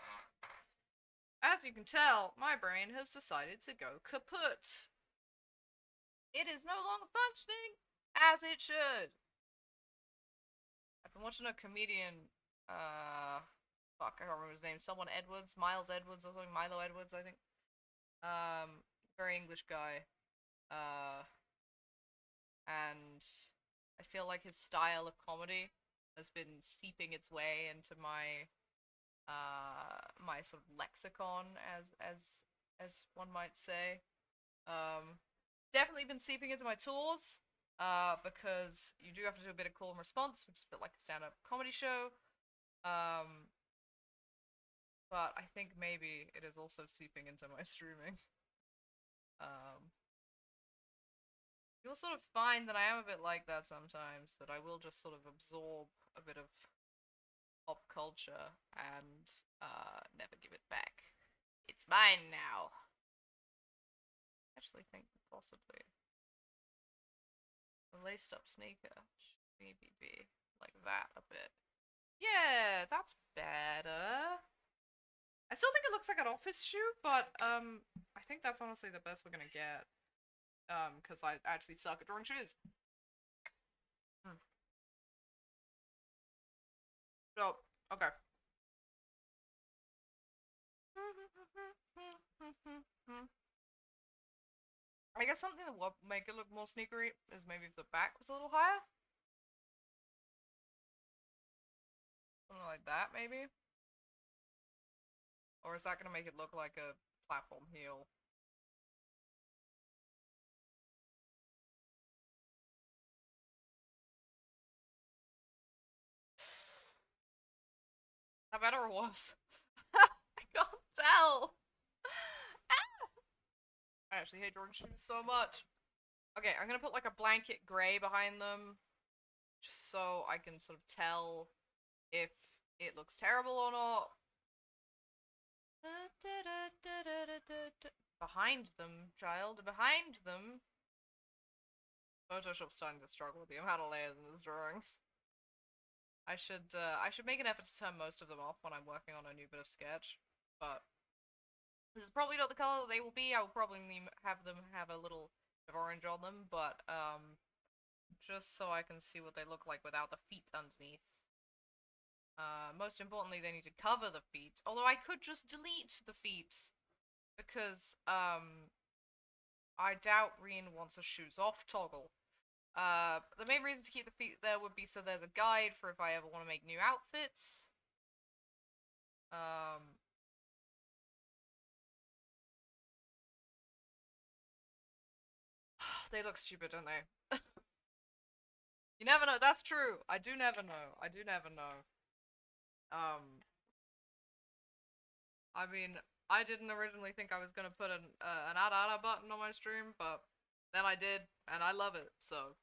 [SPEAKER 1] As you can tell, my brain has decided to go kaput. It is no longer functioning as it should. I've been watching a comedian, fuck, I don't remember his name. Someone Edwards, Miles Edwards or something, Milo Edwards, I think. Very English guy. Uh, and I feel like his style of comedy has been seeping its way into my sort of lexicon, as one might say. Definitely been seeping into my tours, because you do have to do a bit of call and response, which is a bit like a stand-up comedy show. Um, but I think maybe it is also seeping into my streaming. Um, you'll sort of find that I am a bit like that sometimes, that I will just sort of absorb a bit of pop culture and never give it back. It's mine now. I actually think possibly the laced up sneaker should maybe be like that a bit. Yeah, that's better. I still think it looks like an office shoe, but I think that's honestly the best we're gonna get. Because I actually suck at drawing shoes. Hmm. So, okay. I guess something that would make it look more sneakery is maybe if the back was a little higher. Something like that, maybe? Or is that gonna make it look like a platform heel? That better or worse? I can't tell. I actually hate drawing shoes so much. Okay, I'm gonna put like a blanket grey behind them, just so I can sort of tell if it looks terrible or not. Behind them, child, behind them. Photoshop's starting to struggle with the amount of layers in this drawing. I should make an effort to turn most of them off when I'm working on a new bit of sketch, but this is probably not the color that they will be. I will probably have them have a little bit of orange on them, but just so I can see what they look like without the feet underneath. Most importantly, they need to cover the feet. Although I could just delete the feet, because I doubt Rien wants a shoes off toggle. The main reason to keep the feet there would be so there's a guide for if I ever want to make new outfits. They look stupid, don't they? You never know. That's true. I do never know. I do never know. I mean, I didn't originally think I was gonna put an ada button on my stream, but then I did, and I love it, so.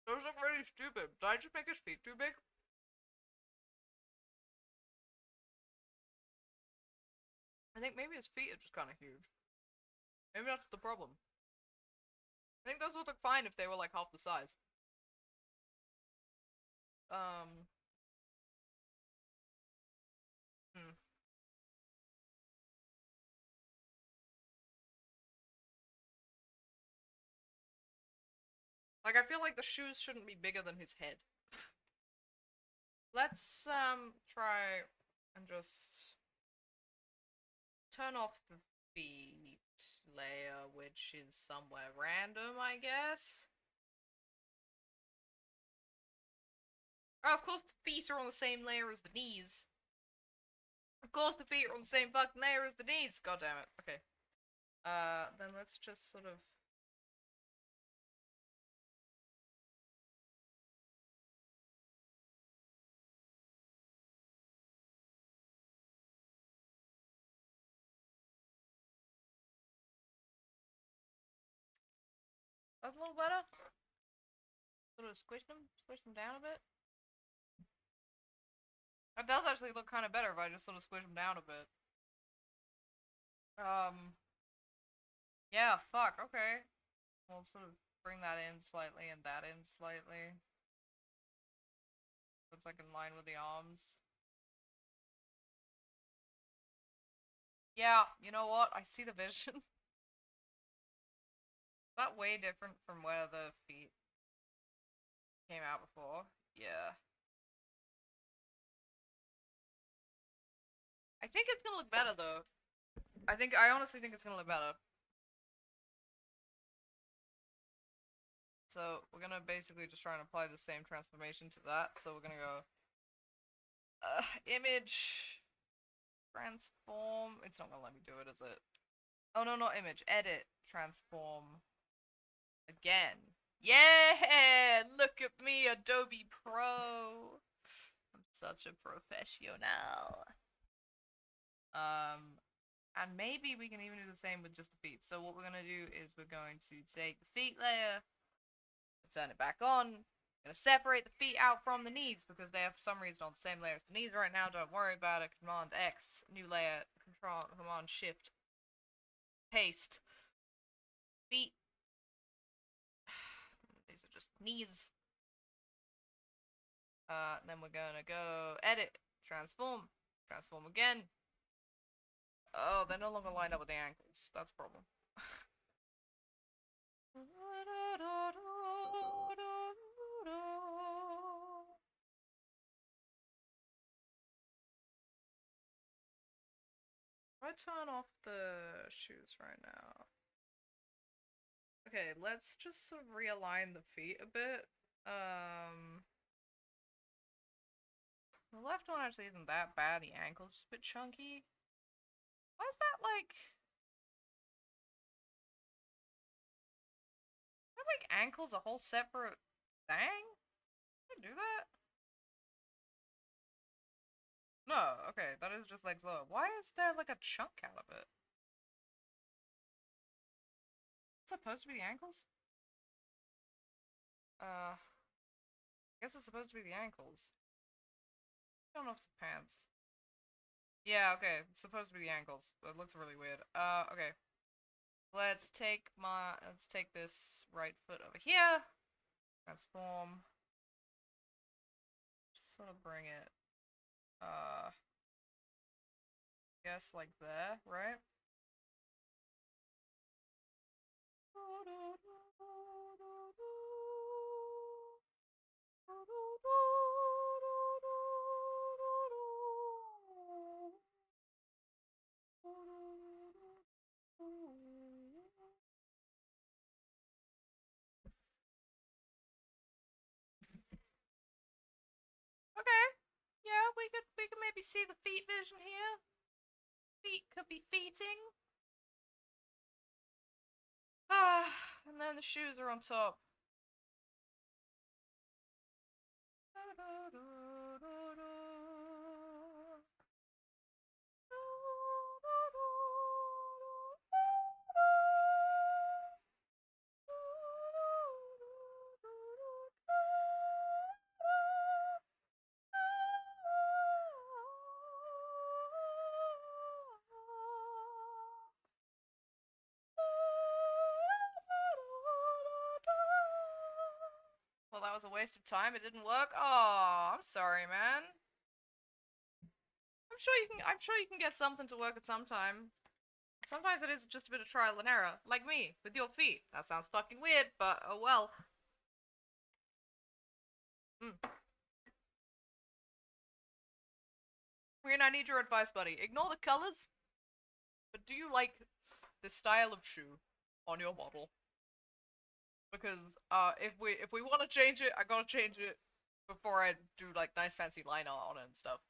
[SPEAKER 1] Those look really stupid. Did I just make his feet too big? I think maybe his feet are just kind of huge. Maybe that's the problem. I think those would look fine if they were like half the size. Like, I feel like the shoes shouldn't be bigger than his head. Let's, try and just turn off the feet layer, which is somewhere random, I guess. Oh, of course the feet are on the same layer as the knees. Of course the feet are on the same fucking layer as the knees. God damn it. Okay. Then let's just sort of... That's a little better. Sort of squish them down a bit. That does actually look kind of better if I just sort of squish them down a bit. Yeah, fuck, okay. We'll sort of bring that in slightly and that in slightly. So it's like in line with the arms. Yeah, you know what? I see the vision. Is that way different from where the feet came out before? Yeah. I think it's gonna look better though. I honestly think it's gonna look better. So we're gonna basically just try and apply the same transformation to that. So we're gonna go image transform. It's not gonna let me do it, is it? Oh no, not image. Edit transform again. Yeah! Look at me, Adobe Pro. I'm such a professional. And maybe we can even do the same with just the feet. So what we're gonna do is we're going to take the feet layer, turn it back on. I'm gonna separate the feet out from the knees because they are for some reason on the same layer as the knees right now. Don't worry about it. Command X, new layer, Command Shift, paste. Feet. These are just knees. Then we're gonna go edit, transform again. Oh, they're no longer lined up with the ankles. That's a problem. I turn off the shoes right now. Okay, let's just sort of realign the feet a bit. The left one actually isn't that bad. The ankle's just a bit chunky. Why is that like... Is that like ankle's a whole separate thing? Can I do that? No, Oh, okay, that is just legs lower. Why is there like a chunk out of it? It's supposed to be the ankles? I guess it's supposed to be the ankles. I don't know if it's pants. Yeah, okay, it's supposed to be the ankles. It looks really weird. Okay. Let's take this right foot over here. Transform. Just sort of bring it, guess like there, right? Okay. Yeah, we could maybe see the feet vision here. Feet could be feeting. Ah, and then the shoes are on top. Well, that was a waste of time. It didn't work. Oh, I'm sorry, man. I'm sure you can get something to work at some time. Sometimes it is just a bit of trial and error, like me with your feet. That sounds fucking weird, but oh well. Rian, I need your advice, buddy. Ignore the colors, but do you like this style of shoe on your model? Because if we want to change it, I gotta change it before I do like nice fancy line art on it and stuff.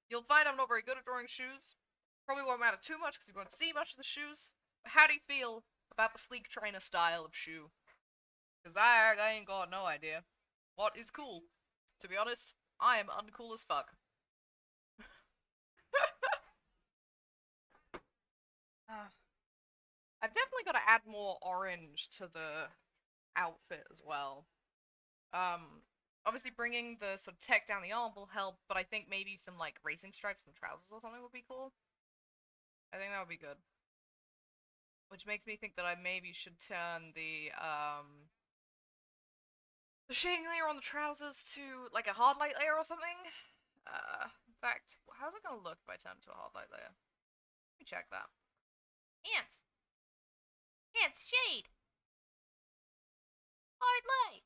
[SPEAKER 1] You'll find I'm not very good at drawing shoes. Probably won't matter too much because you won't see much of the shoes. But how do you feel about the sleek trainer style of shoe? Because I ain't got no idea. What is cool? To be honest, I am uncool as fuck. I've definitely got to add more orange to the outfit as well. Obviously bringing the sort of tech down the arm will help, but I think maybe some like racing stripes in the trousers or something would be cool. I think that would be good. Which makes me think that I maybe should turn the shading layer on the trousers to like a hard light layer or something. In fact, how's it gonna look if I turn it to a hard light layer? Let me check that. Ants! Ants, shade! Hard light!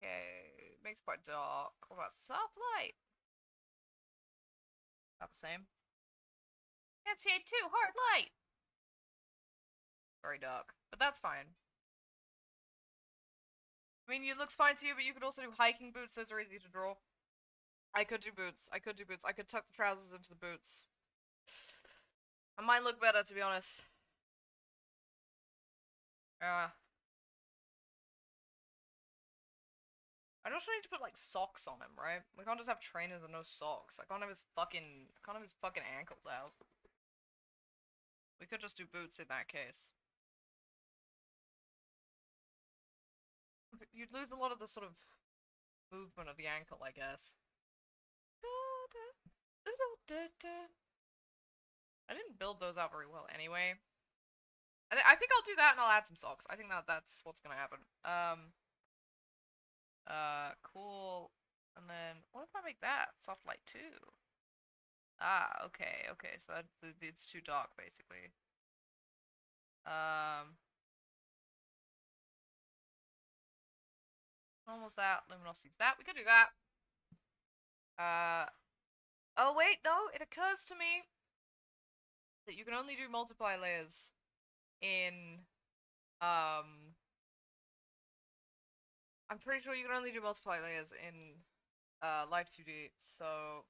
[SPEAKER 1] Okay, makes it quite dark. What about soft light? About the same. Ants shade too, hard light! Very dark, but that's fine. I mean, it looks fine to you, but you could also do hiking boots. Those are easy to draw. I could do boots. I could tuck the trousers into the boots. I might look better, to be honest. I just need to put like socks on him, right? We can't just have trainers and no socks. I can't have his fucking ankles out. We could just do boots in that case. You'd lose a lot of the sort of movement of the ankle, I guess. I didn't build those out very well anyway. I think I'll do that and I'll add some socks. I think that's what's gonna happen. Cool. And then, what if I make that soft light too? Ah, okay, so it's too dark, basically. Almost that. Luminosity's that. We could do that. Oh wait, no, it occurs to me that you can only do multiply layers in, I'm pretty sure you can only do multiply layers in, Live 2D, so,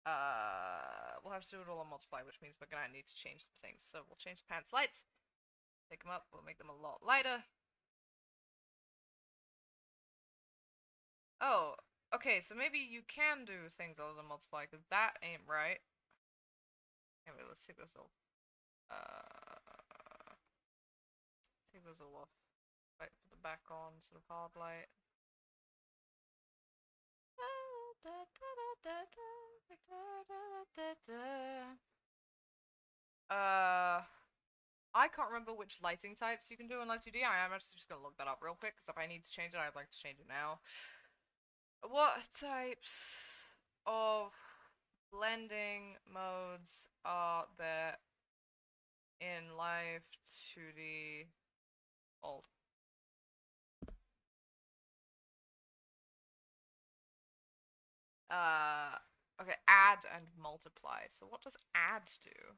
[SPEAKER 1] we'll have to do it all on multiply, which means we're gonna need to change some things. So we'll change the pants lights, take them up, we'll make them a lot lighter. Oh, okay, so maybe you can do things other than multiply, because that ain't right. Anyway, let's take this off. Take those all off. Right, put the back on, sort of hard light. I can't remember which lighting types you can do in Live 2D. I am actually just gonna look that up real quick, because if I need to change it, I'd like to change it now. What types of blending modes are there in Live 2D alt? Okay, add and multiply. So what does add do?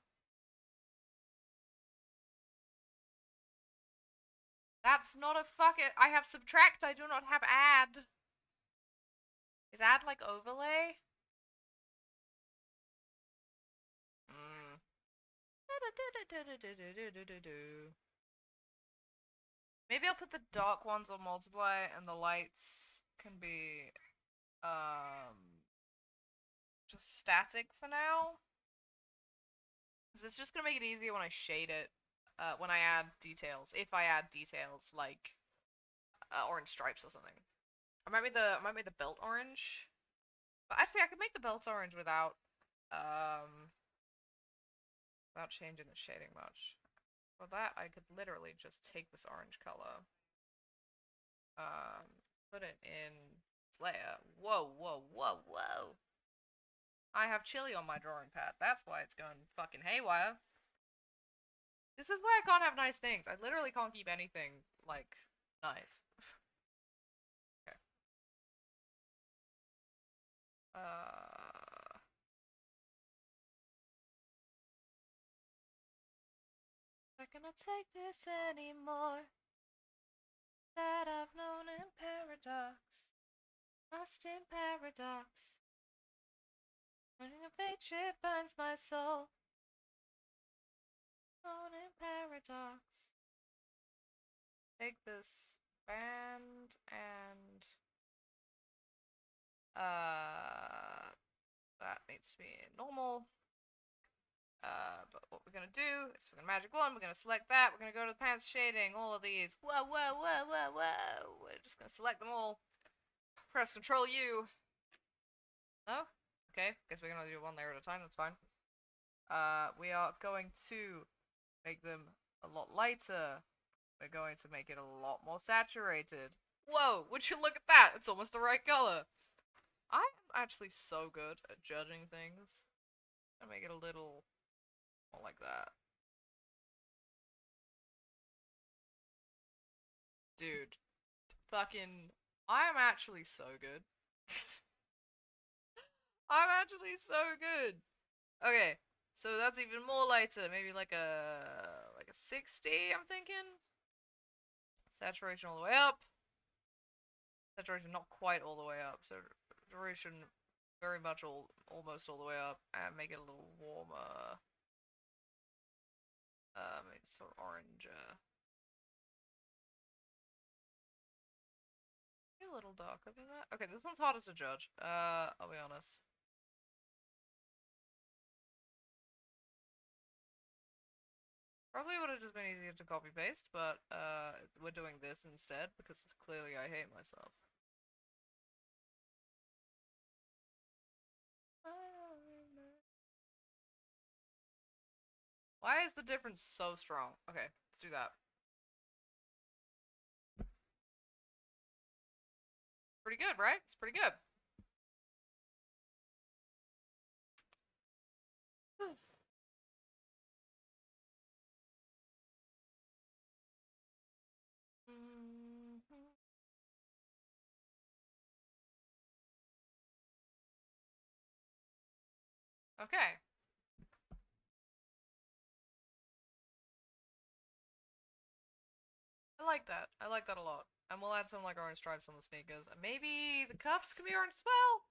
[SPEAKER 1] That's not a I have subtract, I do not have add. Is add like overlay? Mm. Maybe I'll put the dark ones on multiply and the lights can be just static for now. Because it's just gonna make it easier when I shade it. When I add details. If I add details like orange stripes or something. I might make the belt orange. But actually I could make the belt orange um without changing the shading much. For that I could literally just take this orange color. Put it in layer. Whoa, whoa, whoa, whoa. I have chili on my drawing pad. That's why it's going fucking haywire. This is why I can't have nice things. I literally can't keep anything, like, nice. Okay. Not gonna take this anymore. That I've known in paradox. Lost in paradox. Running a fate ship burns my soul. Known in paradox. Take this band and that needs to be normal. But what we're gonna do is we're gonna magic one, we're gonna select that, we're gonna go to the pants shading, all of these. Whoa, whoa, whoa, whoa, whoa. We're just gonna select them all. Press Control U. No? Okay, guess we're gonna do one layer at a time, that's fine. We are going to make them a lot lighter. We're going to make it a lot more saturated. Whoa, would you look at that? It's almost the right color. I'm actually so good at judging things. I make it a little more like that. Dude, fucking, I am actually so good. I'm actually so good. Okay, so that's even more lighter. Maybe like a 60, I'm thinking. Saturation all the way up. Saturation not quite all the way up. So saturation very much almost all the way up, and make it a little warmer. Make it sort of orange. A little darker than that. Okay, this one's harder to judge. I'll be honest. Probably would have just been easier to copy paste, but we're doing this instead because clearly I hate myself. Why is the difference so strong? Okay, let's do that. Pretty good, right? It's pretty good. Okay. I like that. I like that a lot. And we'll add some like orange stripes on the sneakers. And maybe the cuffs can be orange as well.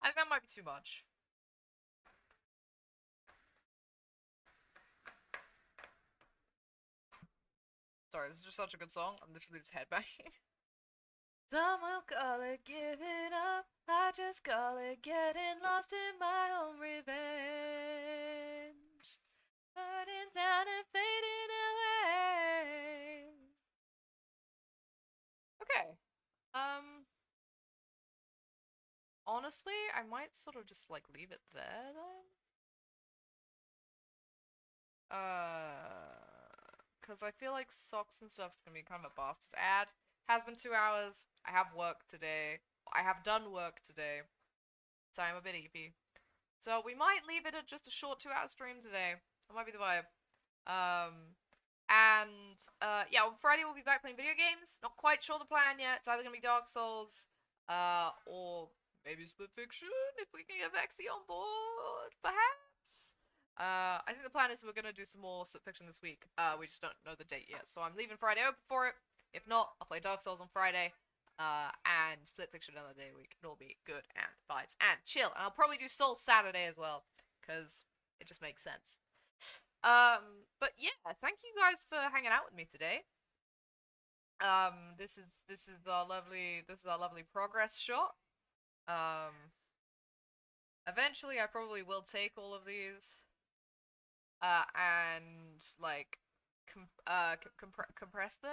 [SPEAKER 1] I think that might be too much. Sorry, this is just such a good song. I'm literally just headbanging. Some will call it giving up. I just call it getting lost in my own revenge. Burning down and fading away. Okay. Honestly, I might sort of just like leave it there then. Because I feel like socks and stuff's gonna be kind of a bastard's ad. Has been 2 hours. I have work today. I have done work today. So I'm a bit EP. So we might leave it at just a short 2 hour stream today. That might be the vibe. Yeah, on Friday we'll be back playing video games. Not quite sure the plan yet. It's either gonna be Dark Souls, or maybe Split Fiction if we can get Vexy on board, perhaps. I think the plan is we're gonna do some more Split Fiction this week. We just don't know the date yet, so I'm leaving Friday open for it. If not, I'll play Dark Souls on Friday. And Split Fiction another day a week. It'll be good and vibes and chill. And I'll probably do Soul Saturday as well, because it just makes sense. But yeah, thank you guys for hanging out with me today. This is our lovely progress shot. Eventually I probably will take all of these, and like compress the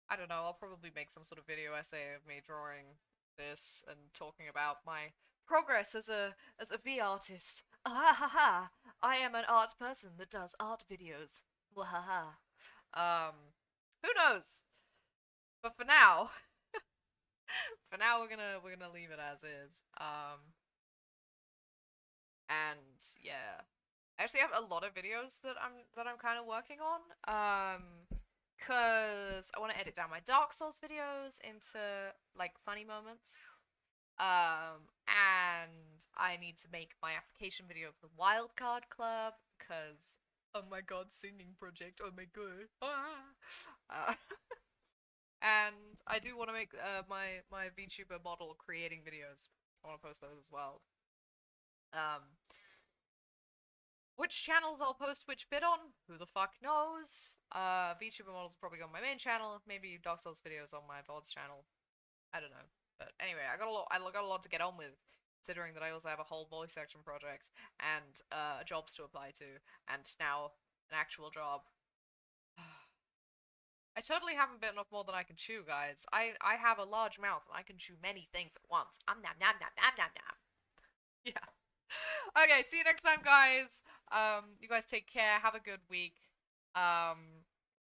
[SPEAKER 1] I don't know, I'll probably make some sort of video essay of me drawing this and talking about my progress as a V artist. Ah ha ha! I am an art person that does art videos. Wahaha. Who knows? But for now, we're gonna leave it as is. And yeah, I actually have a lot of videos that I'm kind of working on. Cause I want to edit down my Dark Souls videos into like funny moments. And I need to make my application video for the Wildcard Club, cause oh my god, singing project, oh my god. And I do want to make my VTuber model creating videos. I want to post those as well. Which channels I'll post which bit on, who the fuck knows? VTuber models probably on my main channel, maybe Dark Souls videos on my VODs channel. I don't know. But anyway, I got a lot to get on with, considering that I also have a whole voice action project and jobs to apply to, and now an actual job. I totally haven't bitten off more than I can chew, guys. I have a large mouth and I can chew many things at once. Nom nom nom nom nom nom. Yeah. Okay, see you next time, guys. You guys take care. Have a good week.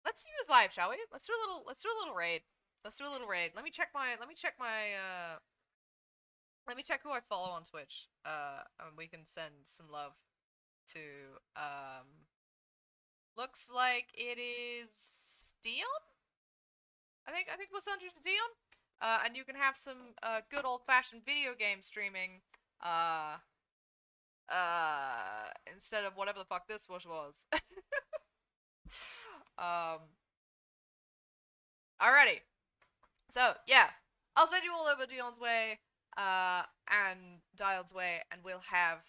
[SPEAKER 1] Let's use live, shall we? Let's do a little raid. Let's do a little raid. Let me check who I follow on Twitch. And we can send some love to looks like it is Dion? I think we'll send you to Dion. And you can have some good old-fashioned video game streaming. Instead of whatever the fuck this was. Alrighty. So, yeah. I'll send you all over Dion's way, and Dial's way, and we'll have,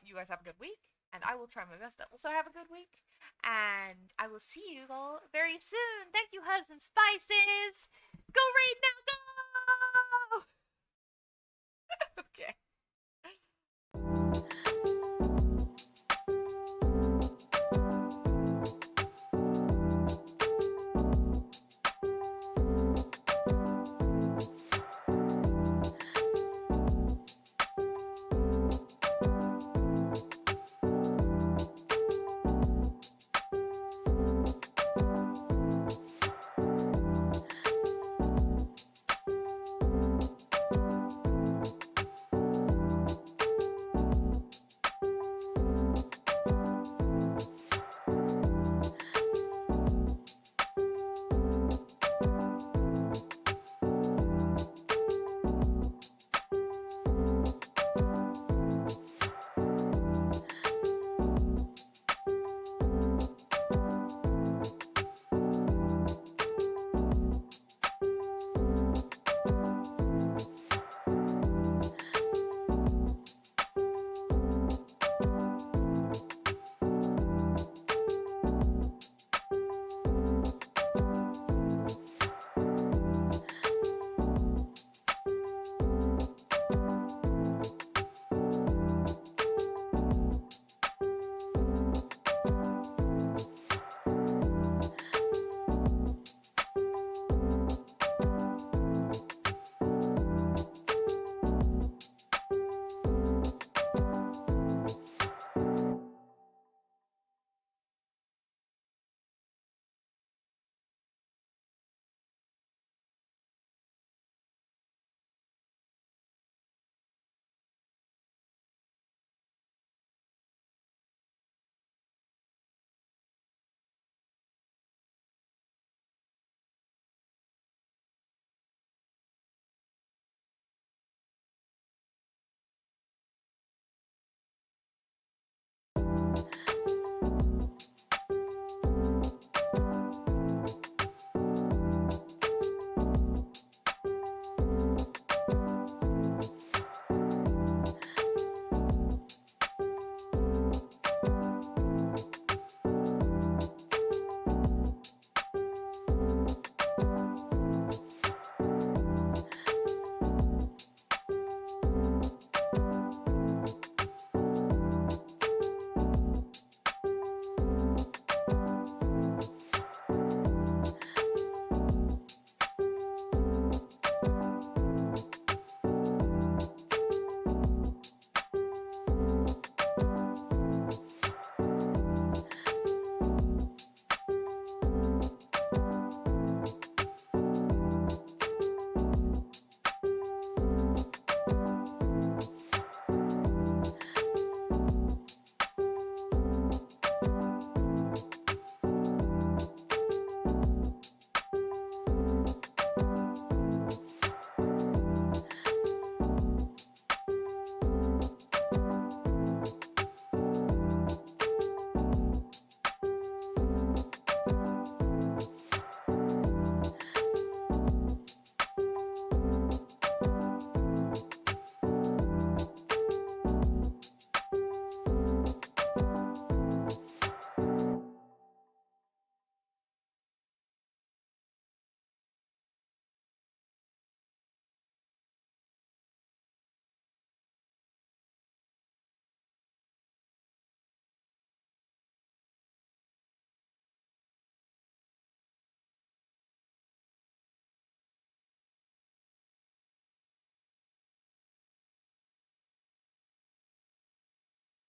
[SPEAKER 1] you guys have a good week, and I will try my best to also have a good week, and I will see you all very soon. Thank you, Herbs and Spices! Go raid now!